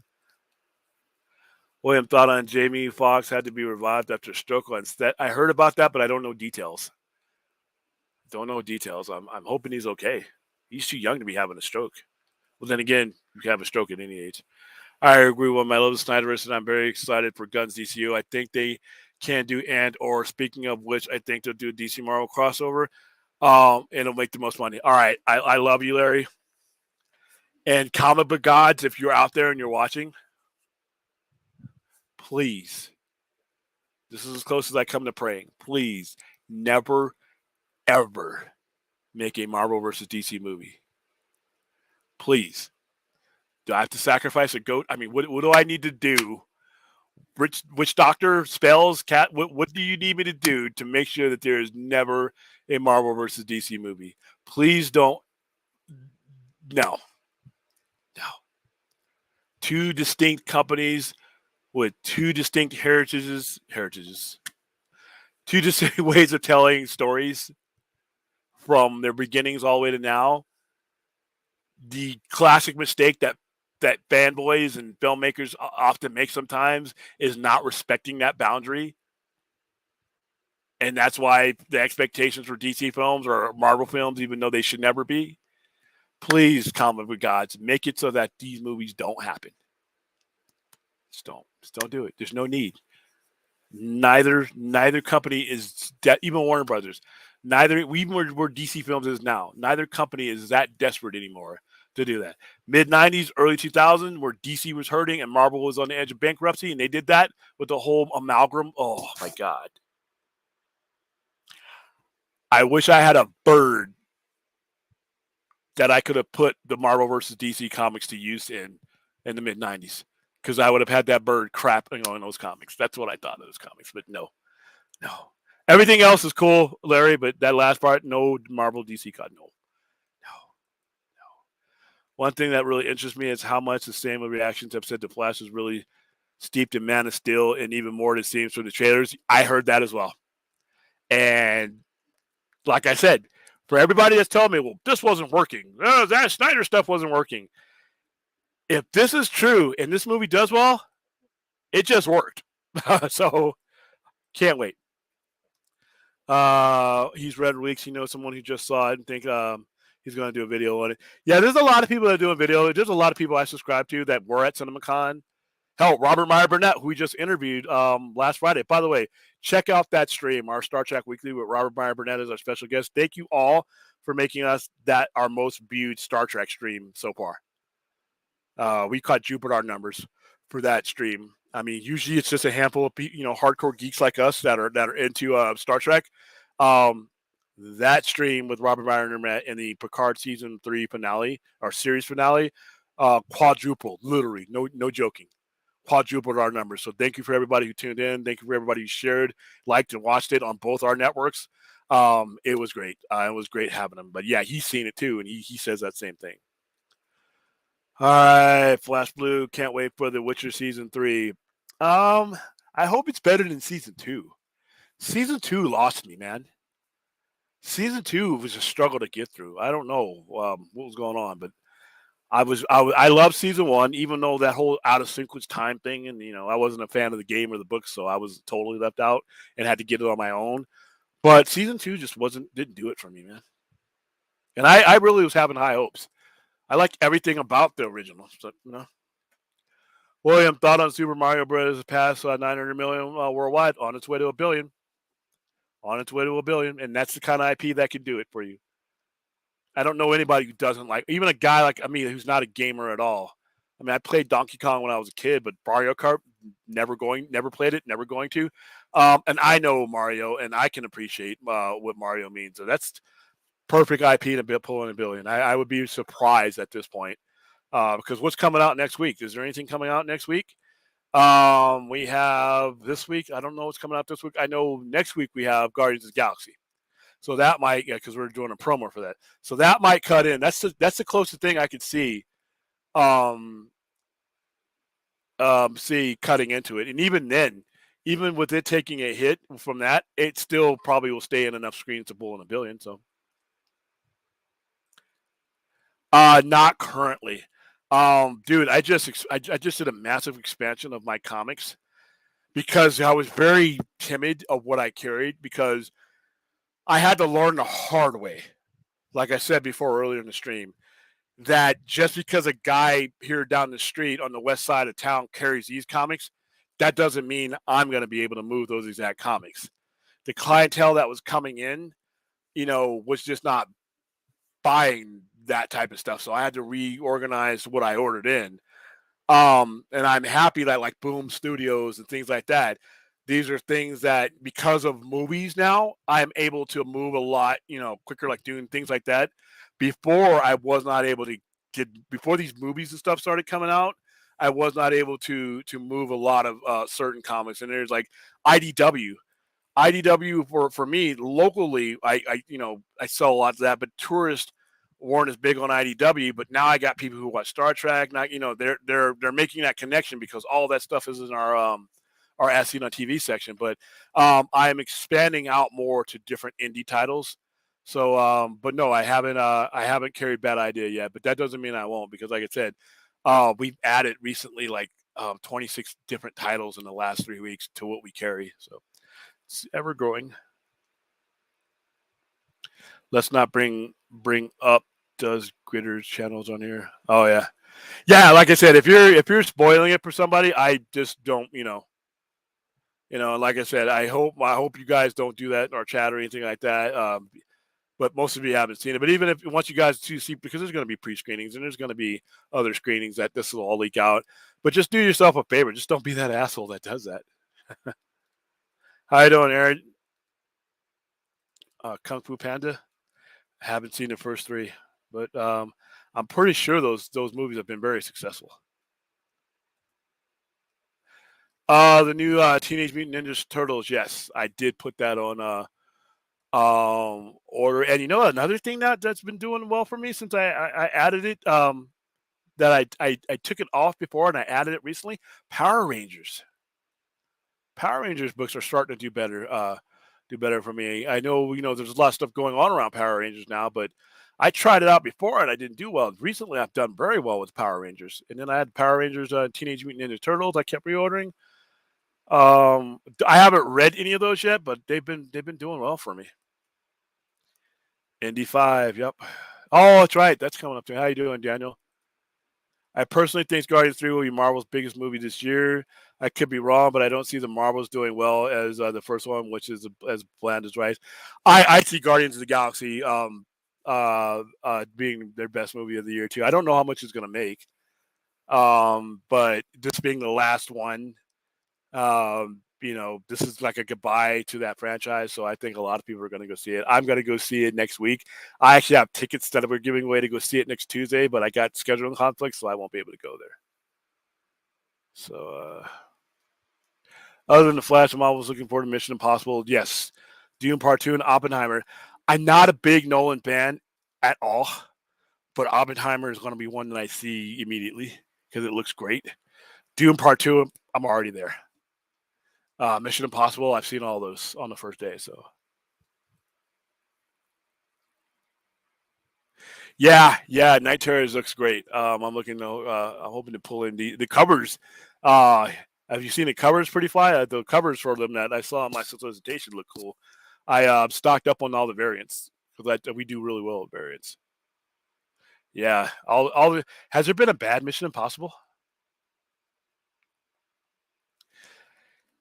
William thought on Jamie Foxx had to be revived after a stroke on set. I heard about that, but I don't know details. Don't know details. I'm hoping he's okay. He's too young to be having a stroke. Well, then again, you can have a stroke at any age. I agree with my love of Snyderverse, and I'm very excited for Gunn's DCU. I think they can do speaking of which, I think they'll do a DC Marvel crossover. And it'll make the most money. All right. I love you, Larry. And comic book gods, if you're out there and you're watching, please, this is as close as I come to praying. Please never, ever make a Marvel versus DC movie. Please. Do I have to sacrifice a goat? I mean, what do I need to do? Which doctor, spells, cat? What do you need me to do to make sure that there is never a Marvel versus DC movie? Please don't. No, no. Two distinct companies with two distinct heritages, two distinct ways of telling stories from their beginnings all the way to now. The classic mistake that fanboys and filmmakers often make sometimes is not respecting that boundary. And that's why the expectations for DC films or Marvel films, even though they should never be, please, comic book gods, make it so that these movies don't happen. Just don't do it. There's no need. Neither company is even Warner Brothers. Even where DC Films is now, neither company is that desperate anymore to do that. Mid 90s, early 2000s, where DC was hurting and Marvel was on the edge of bankruptcy, and they did that with the whole amalgam. Oh my God. I wish I had a bird that I could have put the Marvel versus DC comics to use in the mid 90s, because I would have had that bird crap in those comics. That's what I thought of those comics, but no. Everything else is cool, Larry, but that last part, no Marvel DC cut, no. One thing that really interests me is how much the same reactions have said the Flash is really steeped in Man of Steel, and even more it seems from the trailers. I heard that as well. And like I said, for everybody that's telling me, well, this wasn't working, that Snyder stuff wasn't working. If this is true and this movie does well, it just worked. So can't wait. He's read Weeks. He knows someone who just saw it and think he's going to do a video on it. Yeah, there's a lot of people that are doing video. There's a lot of people I subscribe to that were at CinemaCon. Hell, Robert Meyer Burnett, who we just interviewed last Friday. By the way, check out that stream, our Star Trek Weekly with Robert Meyer Burnett as our special guest. Thank you all for making us that our most viewed Star Trek stream so far. We quadrupled our numbers for that stream. I mean, usually it's just a handful of hardcore geeks like us that are into Star Trek. That stream with Robert Meyer Burnett in the Picard season 3 finale, our series finale, quadrupled, literally, no joking, quadrupled our numbers. So thank you for everybody who tuned in. Thank you for everybody who shared, liked, and watched it on both our networks. It was great. It was great having him. But yeah, he's seen it too, and he says that same thing. All right, Flash Blue, can't wait for The Witcher season 3. I hope it's better than season 2. Season 2 lost me, man. Season 2 was a struggle to get through. I don't know what was going on, but I love season 1, even though that whole out of sequence time thing, and I wasn't a fan of the game or the book, so I was totally left out and had to get it on my own. But season 2 just didn't do it for me, man. And I really was having high hopes. I like everything about the original. So, William, thought on Super Mario Bros. Past 900 million worldwide, on its way to $1 billion. On its way to $1 billion, and that's the kind of IP that can do it for you. I don't know anybody who doesn't like, even a guy like me who's not a gamer at all. I mean, I played Donkey Kong when I was a kid, but Mario Kart, never played it, never going to. And I know Mario, and I can appreciate what Mario means. So that's perfect IP to pull in $1 billion. I would be surprised at this point because what's coming out next week? Is there anything coming out next week? We have this week. I don't know what's coming out this week. I know next week we have Guardians of the Galaxy. So that might, because we're doing a promo for that. So that might cut in. That's the closest thing I could see cutting into it. And even then, even with it taking a hit from that, it still probably will stay in enough screens to pull in $1 billion. So not currently. Dude, I just did a massive expansion of my comics because I was very timid of what I carried because I had to learn the hard way. Like I said before earlier in the stream, that just because a guy here down the street on the west side of town carries these comics, that doesn't mean I'm going to be able to move those exact comics. The clientele that was coming in, was just not buying that type of stuff. So I had to reorganize what I ordered in. And I'm happy that like Boom Studios and things like that, these are things that because of movies now, I'm able to move a lot, quicker, like doing things like that. Before I was not able to before these movies and stuff started coming out, I was not able to move a lot of certain comics. And there's like IDW. IDW for me locally, I sell a lot of that, but tourists weren't as big on IDW. But now I got people who watch Star Trek. Now they're making that connection because all that stuff is in our As Seen on TV section. But I am expanding out more to different indie titles. So, but no, I haven't carried Bad Idea yet. But that doesn't mean I won't because, like I said, we've added recently like 26 different titles in the last 3 weeks to what we carry. So it's ever growing. Let's not bring up does Gritter's channels on here. Oh yeah. Like I said, if you're spoiling it for somebody, I just don't, like I said, I hope you guys don't do that in our chat or anything like that. But most of you haven't seen it. But even if once you guys see, because there's going to be pre-screenings and there's going to be other screenings that this will all leak out. But just do yourself a favor. Just don't be that asshole that does that. How you doing, Aaron? Kung Fu Panda. I haven't seen the first 3, but I'm pretty sure those movies have been very successful. The new Teenage Mutant Ninja Turtles. Yes, I did put that on order. And another thing that's been doing well for me since I added it, that I took it off before and I added it recently. Power Rangers books are starting to do better for me. I know there's a lot of stuff going on around Power Rangers now, but I tried it out before and I didn't do well. Recently, I've done very well with Power Rangers, and then I had Power Rangers, Teenage Mutant Ninja Turtles. I kept reordering. I haven't read any of those yet, but they've been doing well for me. Indy 5, yep. Oh, that's right. That's coming up to. How you doing, Daniel? I personally think Guardians 3 will be Marvel's biggest movie this year. I could be wrong, but I don't see the Marvels doing well as the first one, which is as bland as rice. I see Guardians of the Galaxy being their best movie of the year too. I don't know how much it's going to make, but this being the last one, this is like a goodbye to that franchise. So I think a lot of people are going to go see it. I'm going to go see it next week. I actually have tickets that we're giving away to go see it next Tuesday, but I got scheduling conflicts, so I won't be able to go there. So, other than the Flash, I'm always looking forward to Mission Impossible. Yes, Dune Part 2 and Oppenheimer. I'm not a big Nolan fan at all, but Oppenheimer is going to be one that I see immediately because it looks great. Dune Part 2, I'm already there. Mission Impossible, I've seen all those on the first day. So, yeah, Night Terrors looks great. I'm hoping to pull in the covers. Have you seen the covers, Pretty Fly? The covers for them that I saw on my solicitation look cool. I stocked up on all the variants because we do really well with variants. Yeah, has there been a bad Mission Impossible?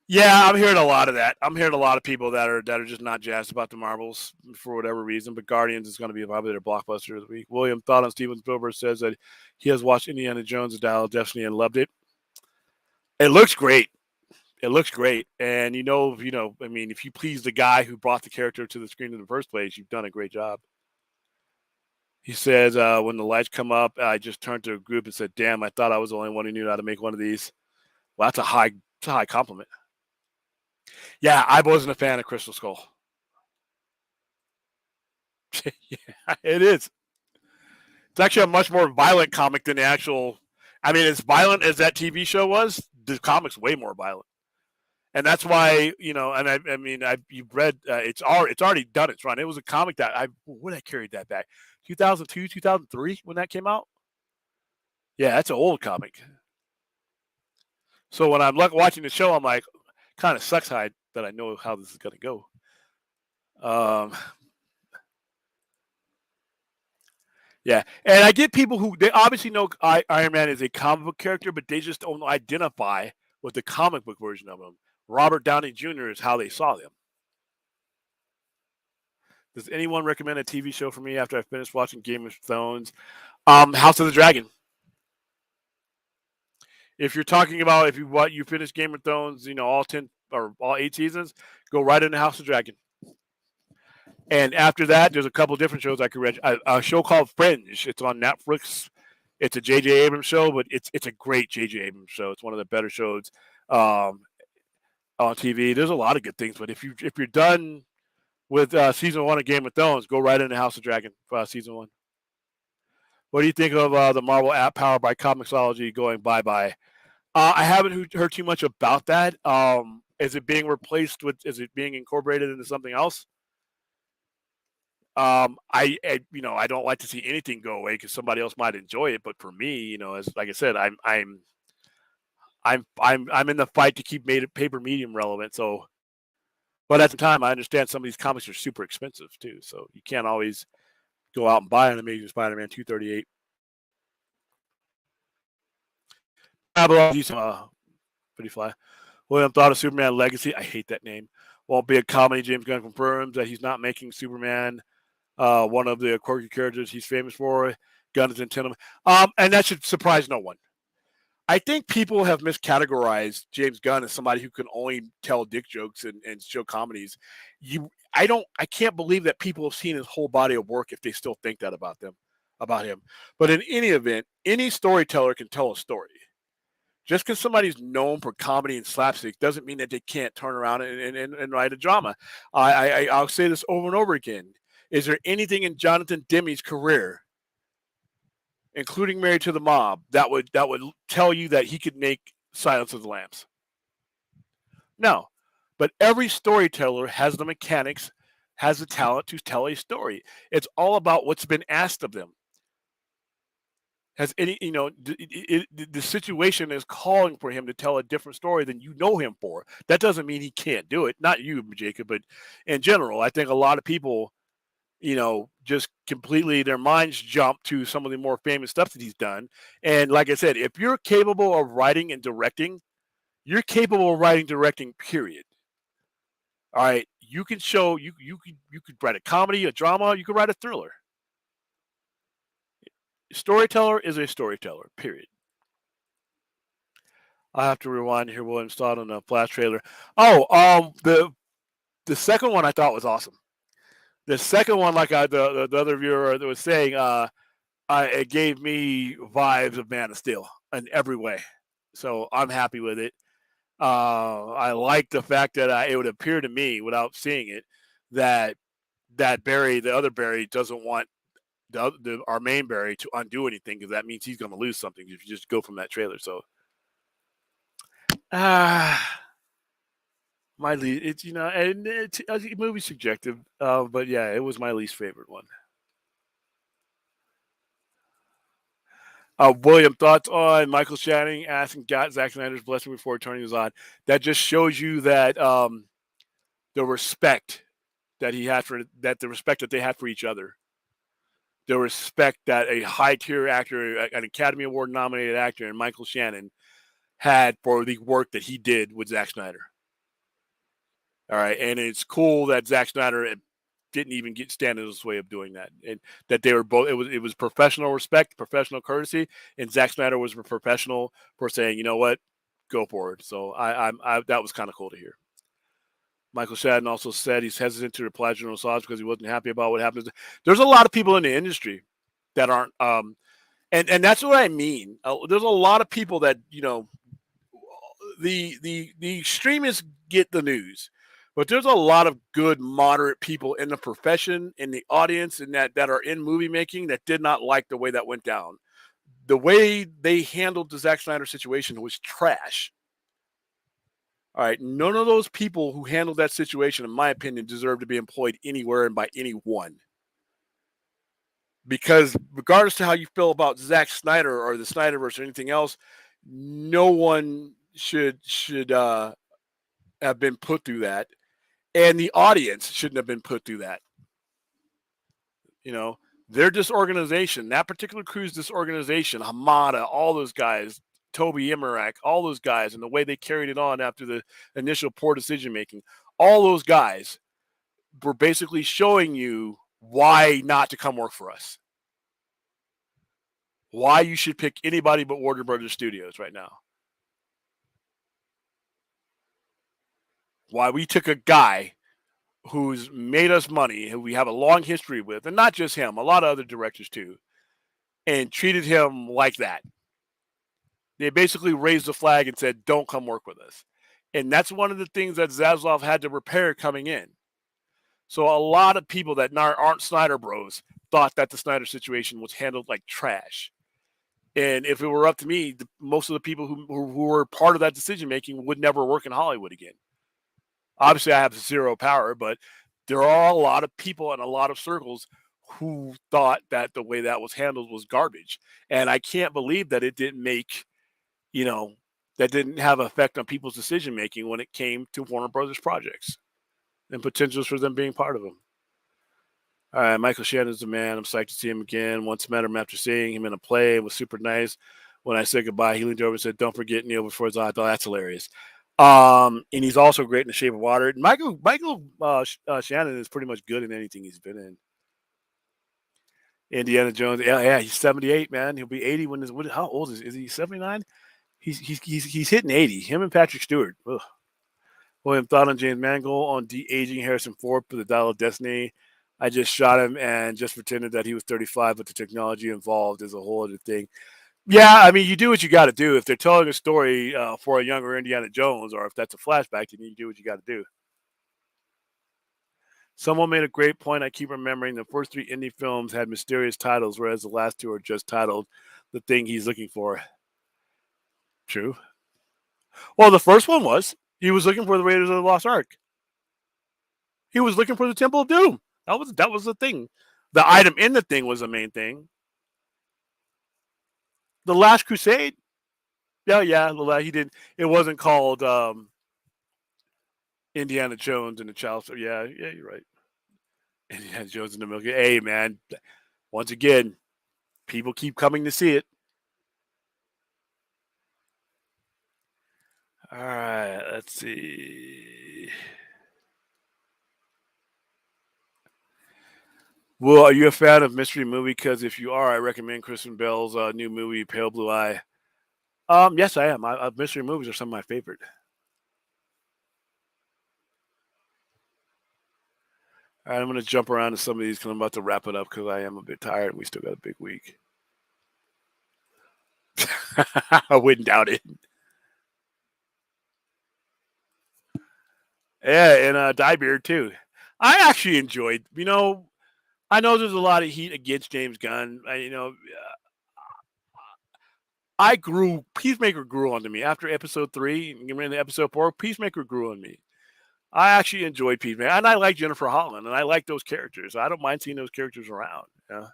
Yeah, I'm hearing a lot of that. I'm hearing a lot of people that are just not jazzed about the Marvels for whatever reason. But Guardians is going to be probably their blockbuster of the week. William thought on Steven Spielberg says that he has watched Indiana Jones and Dial of Destiny and loved it. It looks great. It looks great, and I mean, if you please the guy who brought the character to the screen in the first place, you've done a great job. He says, when the lights come up, I just turned to a group and said, "Damn, I thought I was the only one who knew how to make one of these." Well, that's a high compliment. Yeah, I wasn't a fan of Crystal Skull. Yeah, it is. It's actually a much more violent comic than the actual. I mean, as violent as that TV show was, the comic's way more violent, and that's why And you've read it's already done its run. It was a comic that I carried that back, 2002, 2003 when that came out. Yeah, that's an old comic. So when I'm watching the show, I'm like, kind of sucks that I know how this is going to go. Yeah, and I get people who they obviously know Iron Man is a comic book character, but they just don't identify with the comic book version of him. Robert Downey Jr. is how they saw them. Does anyone recommend a TV show for me after I finished watching Game of Thrones? House of the Dragon. If you're talking about if you finished Game of Thrones, all 10 or all 8 seasons, go right into House of the Dragon. And after that, there's a couple different shows I could read. A show called Fringe. It's on Netflix. It's a J.J. Abrams show, but it's a great J.J. Abrams show. It's one of the better shows on TV. There's a lot of good things, but if you're done with season 1 of Game of Thrones, go right into House of Dragon for season 1. What do you think of the Marvel app powered by Comixology going bye-bye? I haven't heard too much about that. Is it being replaced with? Is it being incorporated into something else? I don't like to see anything go away because somebody else might enjoy it. But for me, as like I said, I'm in the fight to keep paper medium relevant. So, but at the time, I understand some of these comics are super expensive too. So you can't always go out and buy an Amazing Spider-Man 238. Pretty fly. William thought of Superman Legacy. I hate that name. Won't be a comedy. James Gunn confirms that he's not making Superman one of the quirky characters he's famous for. Gunn is intended. And that should surprise no one. I think people have miscategorized James Gunn as somebody who can only tell dick jokes and show comedies. I can't believe that people have seen his whole body of work if they still think that about him. But in any event, any storyteller can tell a story. Just because somebody's known for comedy and slapstick doesn't mean that they can't turn around and write a drama. I'll say this over and over again. Is there anything in Jonathan Demme's career, including Married to the Mob, that would tell you that he could make Silence of the Lambs? No. But every storyteller has the mechanics, has the talent to tell a story. It's all about what's been asked of them. Has any, the situation is calling for him to tell a different story than you know him for. That doesn't mean he can't do it. Not you, Jacob, but in general, I think a lot of people, just completely their minds jump to some of the more famous stuff that he's done. And like I said, if you're capable of writing and directing, you're capable of writing, directing, period. All right. You can show, you could write a comedy, a drama, you could write a thriller. Storyteller is a storyteller, period. I have to rewind here. William saw it on the Flash trailer. Oh, the second one I thought was awesome. The second one, like the other viewer was saying, it gave me vibes of Man of Steel in every way. So I'm happy with it. I like the fact that it would appear to me, without seeing it, that Barry, the other Barry, doesn't want our main Barry to undo anything, because that means he's going to lose something if you just go from that trailer. So, my least, it's and it's a movie subjective, but yeah, it was my least favorite one. William, thoughts on Michael Shannon asking Zack Snyder's blessing before turning his on? That just shows you that the respect that he had the respect that they had for each other. The respect that a high-tier actor, an Academy Award-nominated actor, and Michael Shannon had for the work that he did with Zack Snyder. All right, and it's cool that Zack Snyder didn't even stand in his way of doing that, and that they were both. It was professional respect, professional courtesy, and Zack Snyder was a professional for saying, you know what, go for it. So I that was kind of cool to hear. Michael Shannon also said he's hesitant to reply to General Assange because he wasn't happy about what happened. There's a lot of people in the industry that aren't, and that's what I mean. There's a lot of people that the extremists get the news, but there's a lot of good, moderate people in the profession, in the audience, and that are in movie making that did not like the way that went down. The way they handled the Zack Snyder situation was trash. All right, none of those people who handled that situation, in my opinion, deserve to be employed anywhere and by anyone. Because regardless to how you feel about Zack Snyder or the Snyderverse or anything else, no one should have been put through that, and the audience shouldn't have been put through that. Their disorganization, that particular crew's disorganization, Hamada, all those guys, Toby Emmerich, all those guys, and the way they carried it on after the initial poor decision making, all those guys were basically showing you why not to come work for us. Why you should pick anybody but Warner Brothers Studios right now. Why we took a guy who's made us money, who we have a long history with, and not just him, a lot of other directors too, and treated him like that. They basically raised the flag and said, "Don't come work with us." And that's one of the things that Zaslav had to repair coming in. So a lot of people that aren't Snyder bros thought that the Snyder situation was handled like trash. And if it were up to me, most of the people who were part of that decision making would never work in Hollywood again. Obviously, I have zero power, but there are a lot of people in a lot of circles who thought that the way that was handled was garbage. And I can't believe that it didn't make, you know, that didn't have an effect on people's decision making when it came to Warner Brothers projects and potentials for them being part of them. All right, Michael Shannon's the man. I'm psyched to see him again. Once met him after seeing him in a play. It was super nice. When I said goodbye, he leaned over and said, "Don't forget Neil before his eye." I thought that's hilarious. And he's also great in The Shape of Water. Michael Shannon is pretty much good in anything he's been in. Indiana Jones, yeah, he's 78, man. He'll be 80 when how old is he? 79? He's hitting 80. Him and Patrick Stewart. Ugh. William, thought on James Mangold on de-aging Harrison Ford for the Dial of Destiny. I just shot him and just pretended that he was 35, but the technology involved is a whole other thing. Yeah, I mean, you do what you got to do. If they're telling a story for a younger Indiana Jones, or if that's a flashback, then you do what you got to do. Someone made a great point. I keep remembering the first 3 indie films had mysterious titles, whereas the last 2 are just titled "The Thing He's Looking For." True. Well, the first one was he was looking for the Raiders of the Lost Ark. He was looking for the Temple of Doom. That was the thing. The item in the thing was the main thing. The Last Crusade. Yeah. He did. It wasn't called Indiana Jones and the Child. Yeah, you're right. Indiana Jones and the Milky. Hey, man. Once again, people keep coming to see it. All right, let's see. Well, are you a fan of mystery movie? Because if you are, I recommend Kristen Bell's new movie, Pale Blue Eye. Yes, I am. Mystery movies are some of my favorite. All right, I'm going to jump around to some of these because I'm about to wrap it up because I am a bit tired and we still got a big week. I wouldn't doubt it. Yeah, and Diebeard too. I actually enjoyed. I know there's a lot of heat against James Gunn. Peacemaker grew onto me after episode 3 and into episode 4. Peacemaker grew on me. I actually enjoyed Peacemaker, and I like Jennifer Holland, and I like those characters. I don't mind seeing those characters around. Yeah.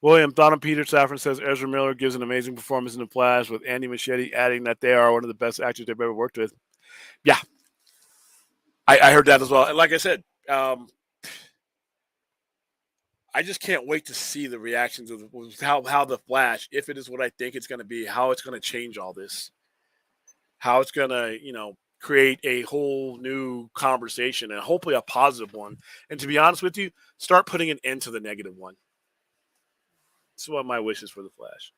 William Donald Peter Safran says Ezra Miller gives an amazing performance in The Flash, with Andy Muschietti adding that they are one of the best actors they've ever worked with. Yeah, I heard that as well. And like I said, I just can't wait to see the reactions of how the Flash, if it is what I think it's going to be, how it's going to change all this, how it's going to, create a whole new conversation and hopefully a positive one. And to be honest with you, start putting an end to the negative one. That's what my wish is for the Flash.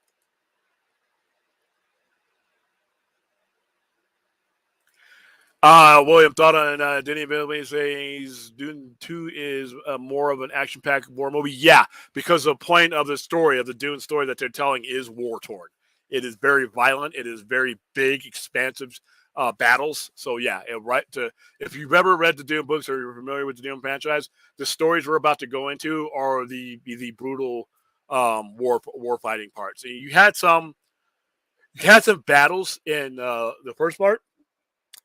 William thought on Denny Villeneuve says Dune 2 is more of an action-packed war movie. Yeah, because the point of the story, of the Dune story that they're telling, is war-torn. It is very violent. It is very big, expansive battles. So yeah, if you've ever read the Dune books or you're familiar with the Dune franchise, the stories we're about to go into are the brutal war fighting parts. And you had some battles in the first part.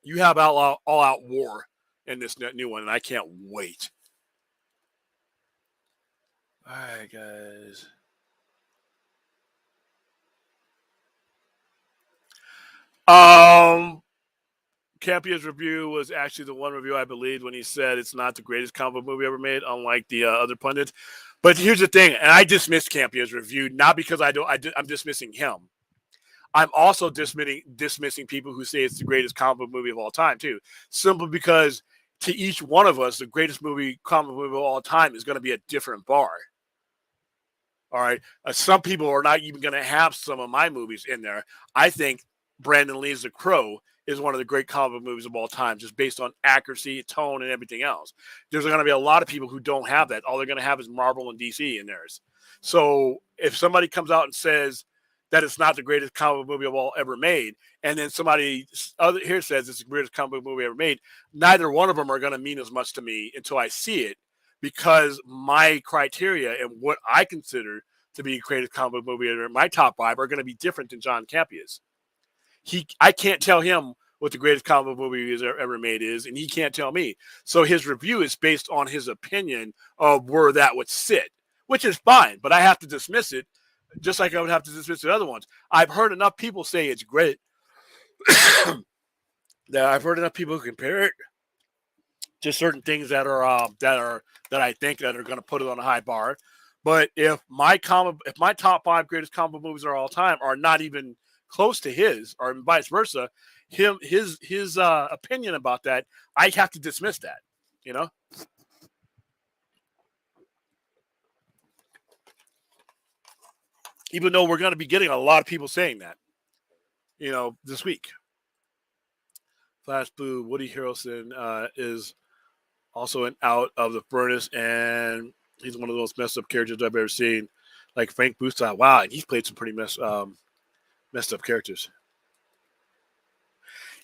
You have all out war in this new one, and I can't wait. All right, guys. Campia's review was actually the one review I believed when he said it's not the greatest comic book movie ever made, unlike the other pundits. But here's the thing, and I dismissed Campia's review not because I'm dismissing him. I'm also dismissing people who say it's the greatest comic book movie of all time too, simply because to each one of us, the greatest comic movie of all time is going to be a different bar. All right. Some people are not even going to have some of my movies in there. I think Brandon Lee's The Crow is one of the great comic book movies of all time, just based on accuracy, tone, and everything else. There's going to be a lot of people who don't have that. All they're going to have is Marvel and DC in theirs. So if somebody comes out and says that it's not the greatest comic book movie of all ever made, and then somebody other here says it's the greatest comic book movie ever made, neither one of them are going to mean as much to me until I see it, because my criteria and what I consider to be the greatest comic book movie ever, my top 5 are going to be different than John Campion's. I can't tell him what the greatest comic book movie he's ever made is, and he can't tell me. So his review is based on his opinion of where that would sit, which is fine, but I have to dismiss it just like I would have to dismiss the other ones. I've heard enough people say it's great that I've heard enough people compare it to certain things that I think that are going to put it on a high bar. But if my top 5 greatest comic movies of all time are not even close to his, or vice versa, his opinion about that, I have to dismiss that. You know. Even though we're going to be getting a lot of people saying that, this week. Flash Blue, Woody Harrelson is also an out of the furnace, and he's one of the most messed up characters I've ever seen. Like Frank Busai, wow, and he's played some pretty messed up characters.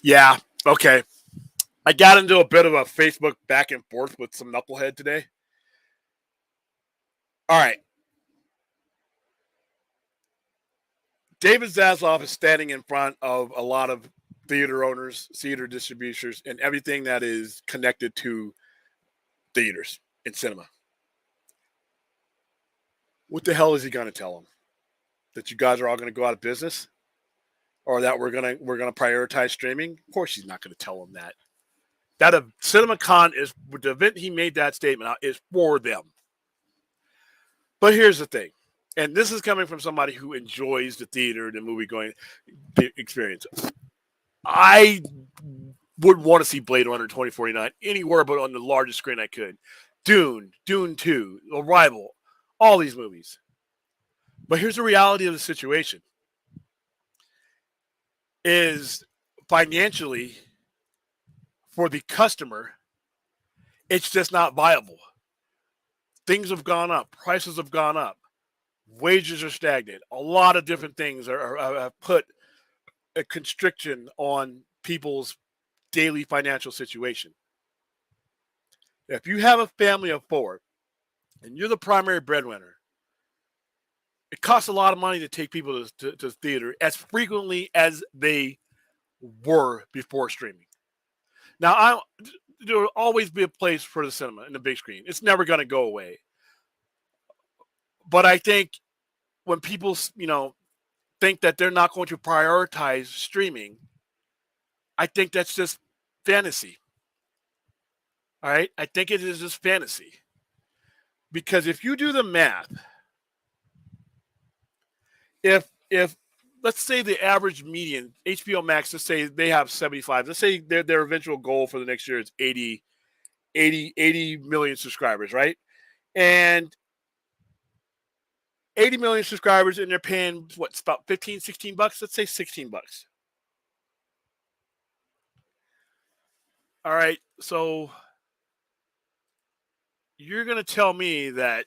Yeah, okay. I got into a bit of a Facebook back and forth with some knucklehead today. All right. David Zaslav is standing in front of a lot of theater owners, theater distributors, and everything that is connected to theaters and cinema. What the hell is he going to tell them? That you guys are all going to go out of business, or that we're going to prioritize streaming? Of course, he's not going to tell them that. That CinemaCon is the event he made that statement out is for them. But here's the thing, and this is coming from somebody who enjoys the theater and the movie going experience. I would want to see Blade Runner 2049 anywhere but on the largest screen I could. Dune 2, Arrival, all these movies. But here's the reality of the situation. Is financially, for the customer, it's just not viable. Things have gone up. Prices have gone up. Wages are stagnant. A lot of different things have put a constriction on people's daily financial situation. If you have a family of 4 and you're the primary breadwinner, it costs a lot of money to take people to theater as frequently as they were before streaming. Now, there will always be a place for the cinema and the big screen. It's never going to go away. But I think when people, think that they're not going to prioritize streaming, I think that's just fantasy. All right? I think it is just fantasy. Because if you do the math, if let's say the average median, HBO Max, let's say they have 75. Let's say their eventual goal for the next year is 80 million subscribers, right? And 80 million subscribers, and they're paying, what's about 15, 16 bucks? Let's say 16 bucks. All right, so you're going to tell me that,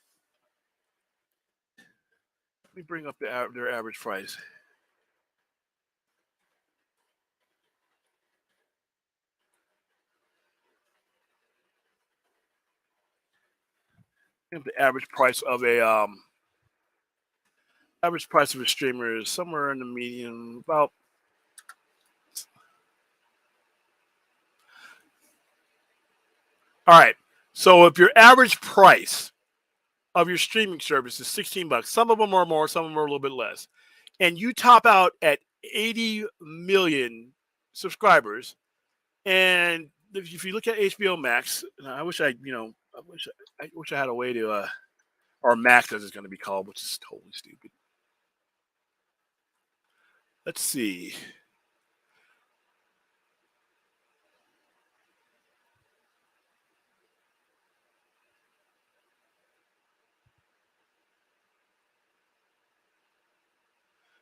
let me bring up their average price. The average price of a streamer is somewhere in the median, about all right. So if your average price of your streaming service is 16 bucks, some of them are more, some of them are a little bit less, and you top out at 80 million subscribers, and if you look at HBO Max, I wish I had a way to or Max as it's going to be called, which is totally stupid. Let's see.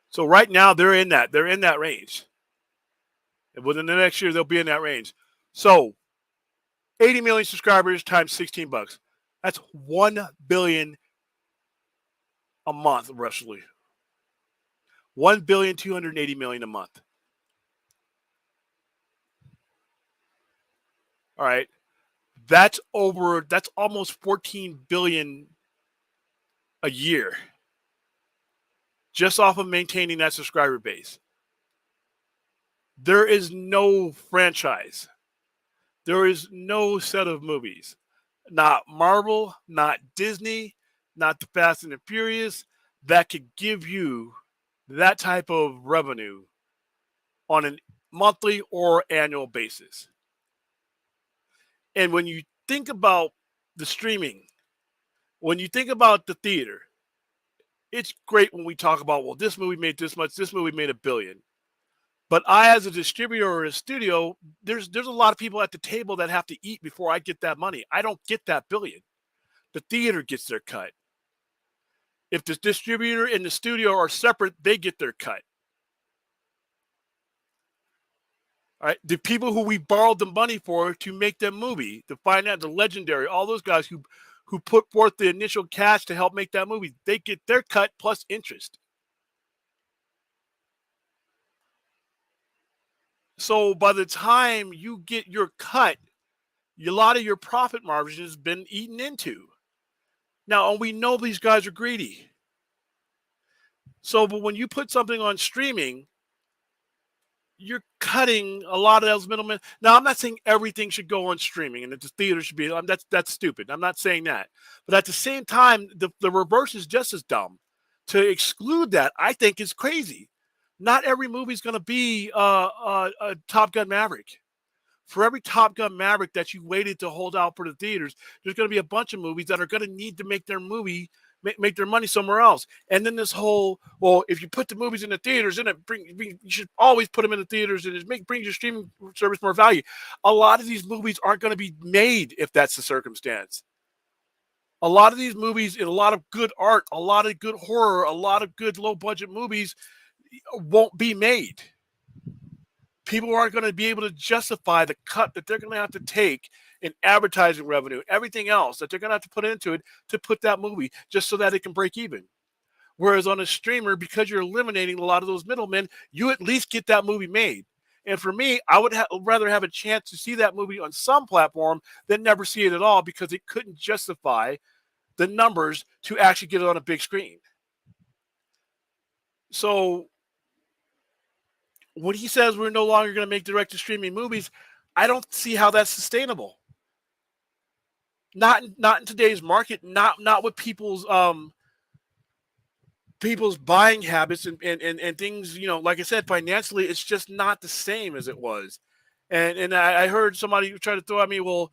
So right now they're in that range. And within the next year they'll be in that range. So 80 million subscribers times 16 bucks. That's $1 billion a month, roughly. 1,280,000,000 a month. All right. That's almost 14 billion a year just off of maintaining that subscriber base. There is no franchise. There is no set of movies. Not Marvel, not Disney, not the Fast and the Furious that could give you that type of revenue on a monthly or annual basis. And when you think about the streaming, when you think about the theater, it's great when we talk about, well, this movie made this much, this movie made $1 billion. But I, as a distributor or a studio, there's a lot of people at the table that have to eat before I get that money. I don't get that $1 billion. The theater gets their cut. If the distributor and the studio are separate, they get their cut. All right, the people who we borrowed the money for to make that movie, the finance, the legendary, all those guys who put forth the initial cash to help make that movie, they get their cut plus interest. So by the time you get your cut, a lot of your profit margin has been eaten into. Now, we know these guys are greedy. So, but when you put something on streaming, you're cutting a lot of those middlemen. Now, I'm not saying everything should go on streaming and that the theater should be. That's stupid. I'm not saying that. But at the same time, the reverse is just as dumb. To exclude that, I think, is crazy. Not every movie is going to be a Top Gun Maverick. For every Top Gun Maverick that you waited to hold out for the theaters, there's going to be a bunch of movies that are going to need to make their money somewhere else. And then this whole, well, if you put the movies in the theaters, then you should always put them in the theaters, and it brings your streaming service more value. A lot of these movies aren't going to be made if that's the circumstance. A lot of these movies, and a lot of good art, a lot of good horror, a lot of good low budget movies won't be made. People aren't going to be able to justify the cut that they're going to have to take in advertising revenue, everything else that they're going to have to put into it to put that movie just so that it can break even. Whereas on a streamer, because you're eliminating a lot of those middlemen, you at least get that movie made. And for me, I would rather have a chance to see that movie on some platform than never see it at all, because it couldn't justify the numbers to actually get it on a big screen. So when he says we're no longer going to make direct-to-streaming movies, I don't see how that's sustainable. Not in today's market. Not with people's buying habits and things. You know, like I said, financially, it's just not the same as it was. And I heard somebody try to throw at me, well,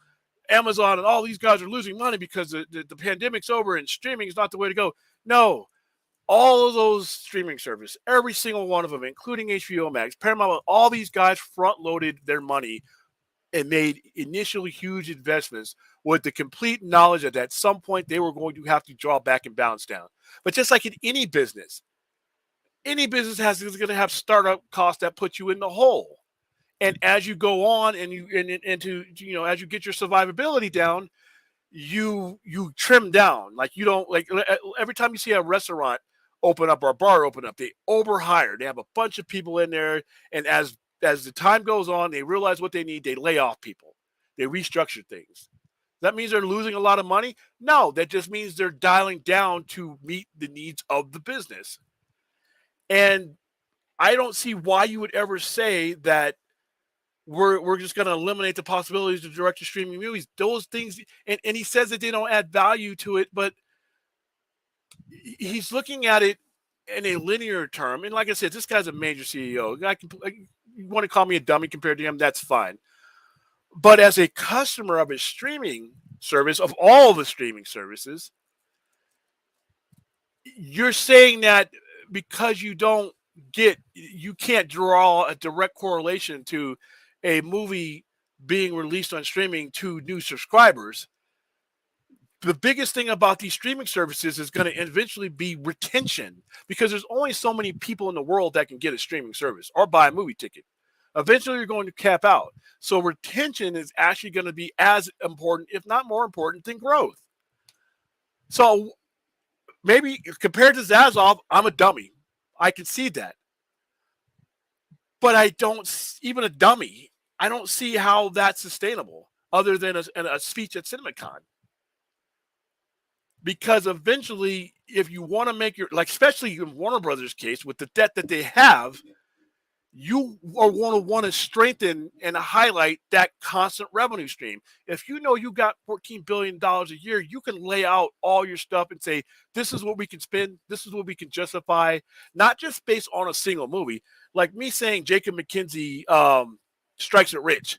Amazon and all these guys are losing money because the pandemic's over and streaming is not the way to go. No. All of those streaming services, every single one of them, including HBO Max, Paramount, all these guys front-loaded their money and made initially huge investments with the complete knowledge that at some point they were going to have to draw back and bounce down. But just like in any business is going to have startup costs that put you in the hole. And as you go on and as you get your survivability down, you trim down. Like, you don't, like, every time you see a restaurant open up or a bar open up, they overhire. They have a bunch of people in there, and as the time goes on, they realize what they need. They lay off people. They restructure things. That means they're losing a lot of money? No, that just means they're dialing down to meet the needs of the business. And I don't see why you would ever say that we're just going to eliminate the possibilities of direct-to-streaming movies. Those things, and he says that they don't add value to it, but he's looking at it in a linear term. And like I said, this guy's a major CEO. You want to call me a dummy compared to him, that's fine. But as a customer of a streaming service, of all the streaming services, you're saying that because you can't draw a direct correlation to a movie being released on streaming to new subscribers. The biggest thing about these streaming services is going to eventually be retention, because there's only so many people in the world that can get a streaming service or buy a movie ticket. Eventually, you're going to cap out. So retention is actually going to be as important, if not more important, than growth. So maybe compared to Zazov, I'm a dummy. I can see that. But I don't, even a dummy, I don't see how that's sustainable other than a speech at CinemaCon. Because eventually, if you want to make your, like, especially in Warner Brothers' case, with the debt that they have, you are want to strengthen and highlight that constant revenue stream. If you know you got $14 billion a year, you can lay out all your stuff and say, this is what we can spend, this is what we can justify, not just based on a single movie. Like me saying Jacob McKenzie strikes it rich,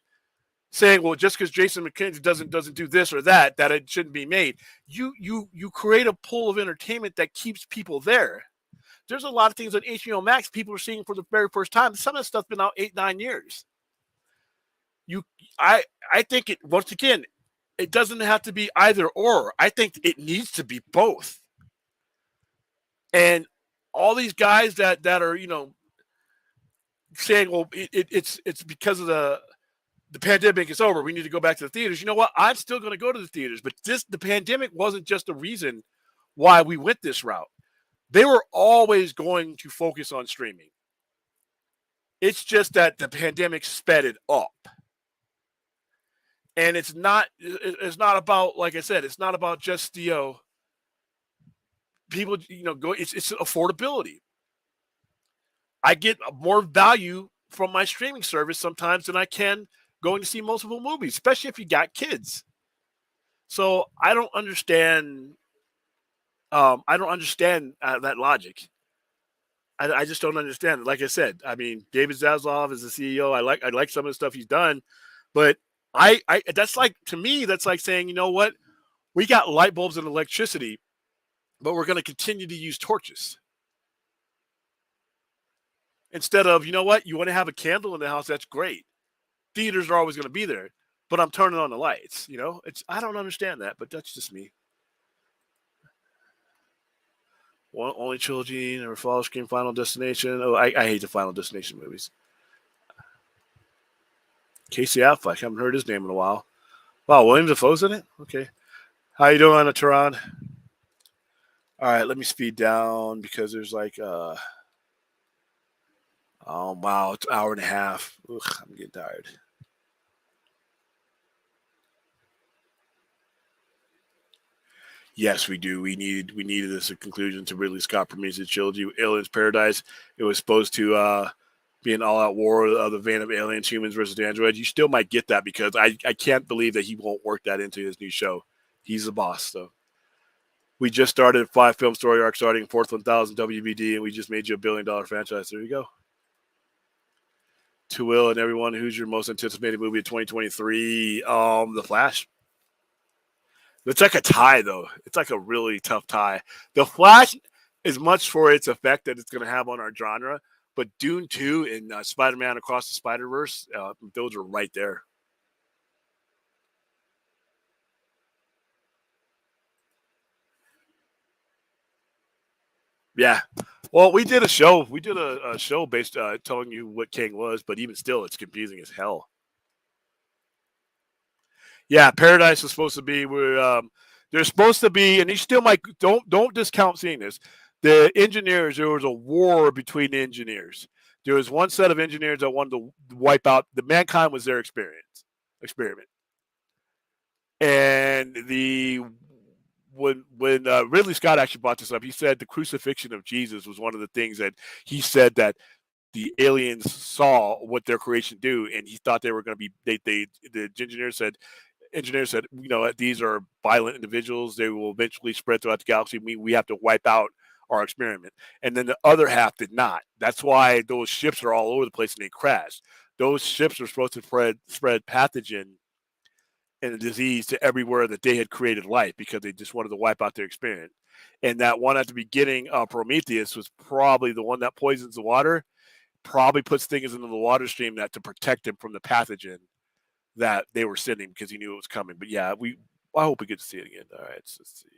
saying, well, just because Jason McKenzie doesn't do this or that it shouldn't be made. You create a pool of entertainment that keeps people there. There's a lot of things on HBO Max people are seeing for the very first time. Some of the stuff's been out 8-9 years. I think it, once again, it doesn't have to be either or. I think it needs to be both. And all these guys that are saying, well, it's because of the pandemic is over, we need to go back to the theaters. You know what? I'm still going to go to the theaters, but the pandemic wasn't just the reason why we went this route. They were always going to focus on streaming. It's just that the pandemic sped it up. And it's not about, like I said, it's not about just people, go, it's affordability. I get more value from my streaming service sometimes than I can going to see multiple movies, especially if you got kids. So I don't understand. That logic. I just don't understand it. Like I said, I mean, David Zaslav is the CEO. I like some of the stuff he's done, but I that's like, to me, that's like saying, you know what, we got light bulbs and electricity, but we're going to continue to use torches instead of, you know what, you want to have a candle in the house, that's great. Theaters are always going to be there, but I'm turning on the lights. I don't understand that, but that's just me. One only trilogy, never follow Scream, Final Destination. Oh, I hate the Final Destination movies. Casey Affleck, haven't heard his name in a while. Wow, William Dafoe's in it? Okay. How you doing, Tehran? All right, let me speed down because there's like, oh, wow, it's an hour and a half. Ugh, I'm getting tired. Yes, we do. We needed this a conclusion to Ridley Scott Prometheus trilogy. Aliens Paradise. It was supposed to be an all-out war of the van of aliens, humans versus androids. You still might get that because I can't believe that he won't work that into his new show. He's the boss, though. We just started a 5-film story arc starting fourth 1000 WBD, and we just made you $1 billion franchise. There you go. To Will and everyone, who's your most anticipated movie of 2023? The Flash. It's like a tie, though. It's like a really tough tie. The Flash, as much for its effect that it's going to have on our genre, but Dune 2 and Spider-Man Across the Spider-Verse, those are right there. Yeah. Well, we did a show. We did a show based telling you what King was, but even still, it's confusing as hell. Yeah, Paradise is supposed to be where there's supposed to be, and you still might don't discount seeing this. The engineers, there was a war between the engineers. There was one set of engineers that wanted to wipe out the mankind was their experiment, and the when Ridley Scott actually brought this up, he said the crucifixion of Jesus was one of the things that he said that the aliens saw what their creation do, and he thought they were going to be. The engineers said, these are violent individuals. They will eventually spread throughout the galaxy. We have to wipe out our experiment. And then the other half did not. That's why those ships are all over the place and they crash. Those ships are supposed to spread pathogen and a disease to everywhere that they had created life because they just wanted to wipe out their experiment. And that one at the beginning, Prometheus, was probably the one that poisons the water, probably puts things into the water stream that to protect them from the pathogen that they were sending because he knew it was coming. But yeah, I hope we get to see it again. All right, let's see.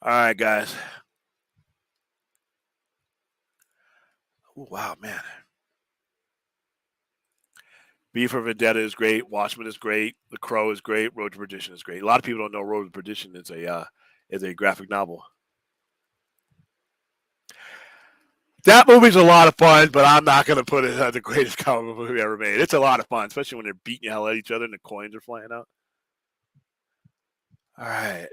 All right, guys. Oh, wow, man. V for Vendetta is great. Watchmen is great. The Crow is great. Road to Perdition is great. A lot of people don't know Road to Perdition is a graphic novel. That movie's a lot of fun, but I'm not going to put it as the greatest comic book movie ever made. It's a lot of fun, especially when they're beating the hell at each other and the coins are flying out. All right.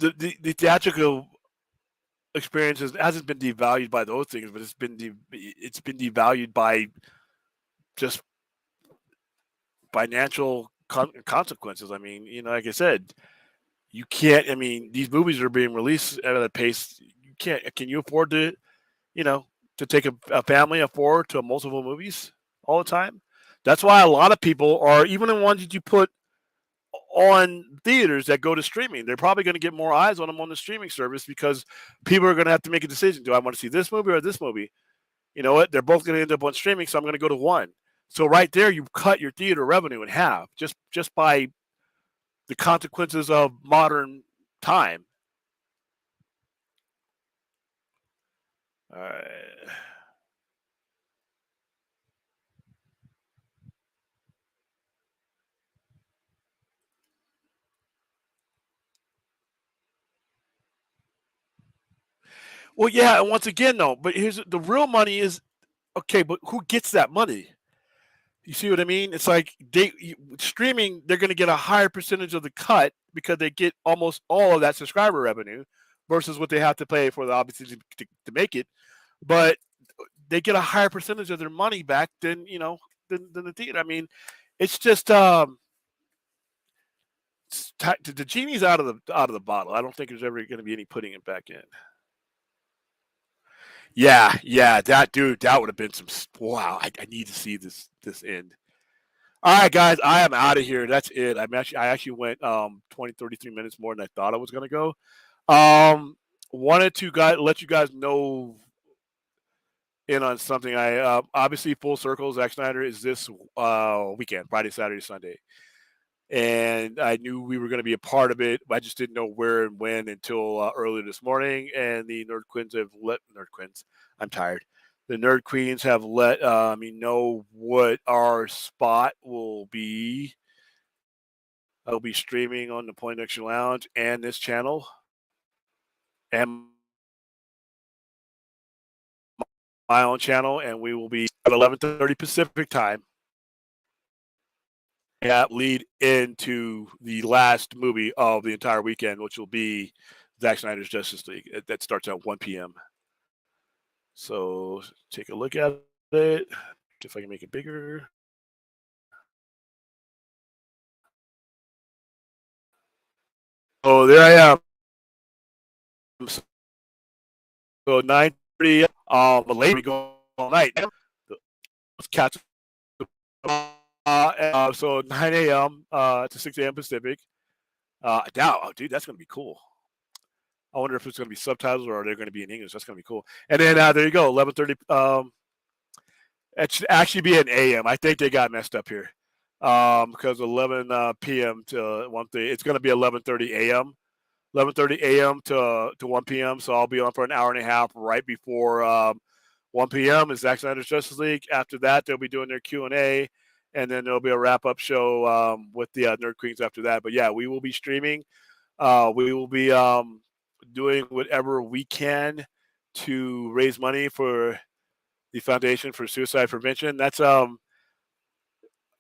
The theatrical experience hasn't been devalued by those things, but it's been devalued by just financial consequences. I mean, like I said, you can't. I mean, these movies are being released at a pace you can't. Can you afford to, to take a family of four to multiple movies all the time? That's why a lot of people are, even the ones that you put on theaters that go to streaming, they're probably going to get more eyes on them on the streaming service because people are going to have to make a decision. Do I want to see this movie or this movie? You know what? They're both going to end up on streaming, so I'm going to go to one. So right there, you cut your theater revenue in half just by the consequences of modern time. All right. Well, yeah, and once again, though, but here's the real money is okay, but who gets that money? You see what I mean? It's like streaming, they're going to get a higher percentage of the cut because they get almost all of that subscriber revenue versus what they have to pay for the obviously to make it. But they get a higher percentage of their money back than than the theater. I mean, it's just the genie's out of the bottle. I don't think there's ever going to be any putting it back in. Yeah, that dude, that would have been some. Wow, I need to see this end. All right, guys, I am out of here. That's it. I actually went 20, 33 minutes more than I thought I was gonna go. Wanted to let you guys know in on something. I obviously Full Circle, Zack Snyder is this weekend, Friday, Saturday, Sunday. And I knew we were going to be a part of it. I just didn't know where and when until earlier this morning. And the Nerd Queens have let Nerd Queens. I'm tired. The Nerd Queens have let me know what our spot will be. I'll be streaming on the Point Action Lounge and this channel, and my own channel, and we will be at 11:30 Pacific time. That lead into the last movie of the entire weekend, which will be Zack Snyder's Justice League. That starts at 1 p.m. So take a look at it. If I can make it bigger. Oh, there I am. So 9:30. But later go all night. Let's catch. So 9 a.m. To 6 a.m. Pacific. Oh, dude, that's gonna be cool. I wonder if it's going to be subtitles or are they going to be in English. That's going to be cool. And then there you go, 11:30. It should actually be an AM. I think they got messed up here because 11 p.m. to 1:30. It's going to be 11:30 a.m. 11:30 a.m. to 1 p.m. So I'll be on for an hour and a half right before 1 p.m. is Zack Snyder's Justice League. After that, they'll be doing their Q&A, and then there'll be a wrap-up show with the Nerd Queens after that. But yeah, we will be streaming. We will be doing whatever we can to raise money for the Foundation for Suicide Prevention. That's a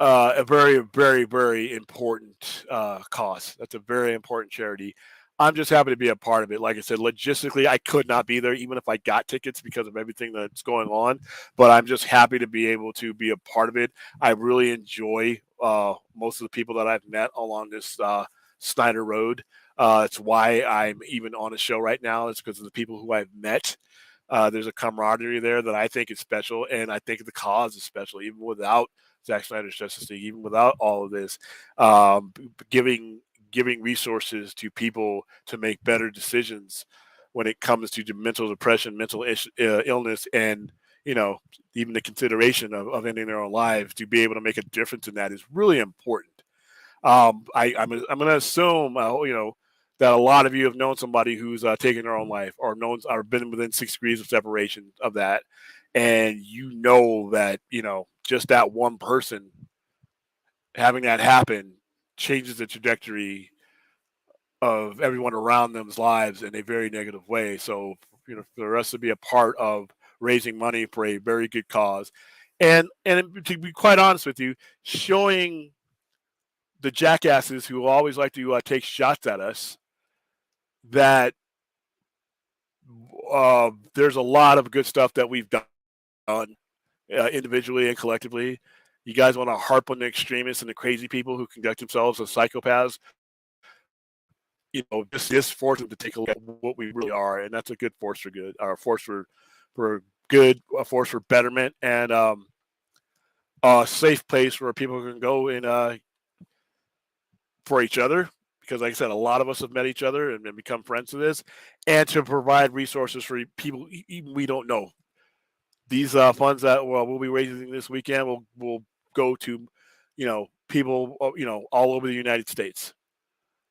very, very, very important cause. That's a very important charity. I'm just happy to be a part of it. Like I said, logistically, I could not be there even if I got tickets because of everything that's going on. But I'm just happy to be able to be a part of it. I really enjoy most of the people that I've met along this Snyder Road. It's why I'm even on a show right now. It's because of the people who I've met. There's a camaraderie there that I think is special, and I think the cause is special, even without Zack Snyder's Justice League, even without all of this, giving resources to people to make better decisions when it comes to mental depression, mental illness, and even the consideration of ending their own lives. To be able to make a difference in that is really important. I'm going to assume, that a lot of you have known somebody who's taken their own life, or known or been within 6 degrees of separation of that, and that just that one person having that happen changes the trajectory of everyone around them's lives in a very negative way. So, for us to be a part of raising money for a very good cause, and to be quite honest with you, showing the jackasses who always like to take shots at us that there's a lot of good stuff that we've done individually and collectively. You guys want to harp on the extremists and the crazy people who conduct themselves as psychopaths. This forces them to take a look at what we really are, and that's a good force for good, or a force for good, a force for betterment, and a safe place where people can go and for each other. Because, like I said, a lot of us have met each other and become friends with this, and to provide resources for people even we don't know. These funds that we'll be raising this weekend will go to, people, all over the United States.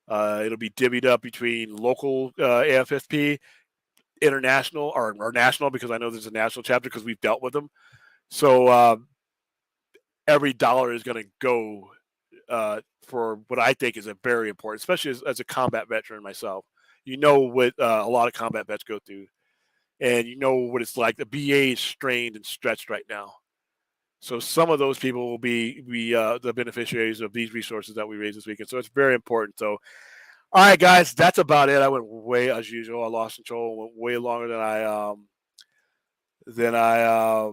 It'll be divvied up between local AFSP, international, or national, because I know there's a national chapter because we've dealt with them. So every dollar is going to go for what I think is a very important, especially as a combat veteran myself. What a lot of combat vets go through, and what it's like. The BA is strained and stretched right now. So some of those people will be the beneficiaries of these resources that we raise this weekend. So it's very important. So, all right, guys, that's about it. I went way, as usual. I lost control. Went way longer than I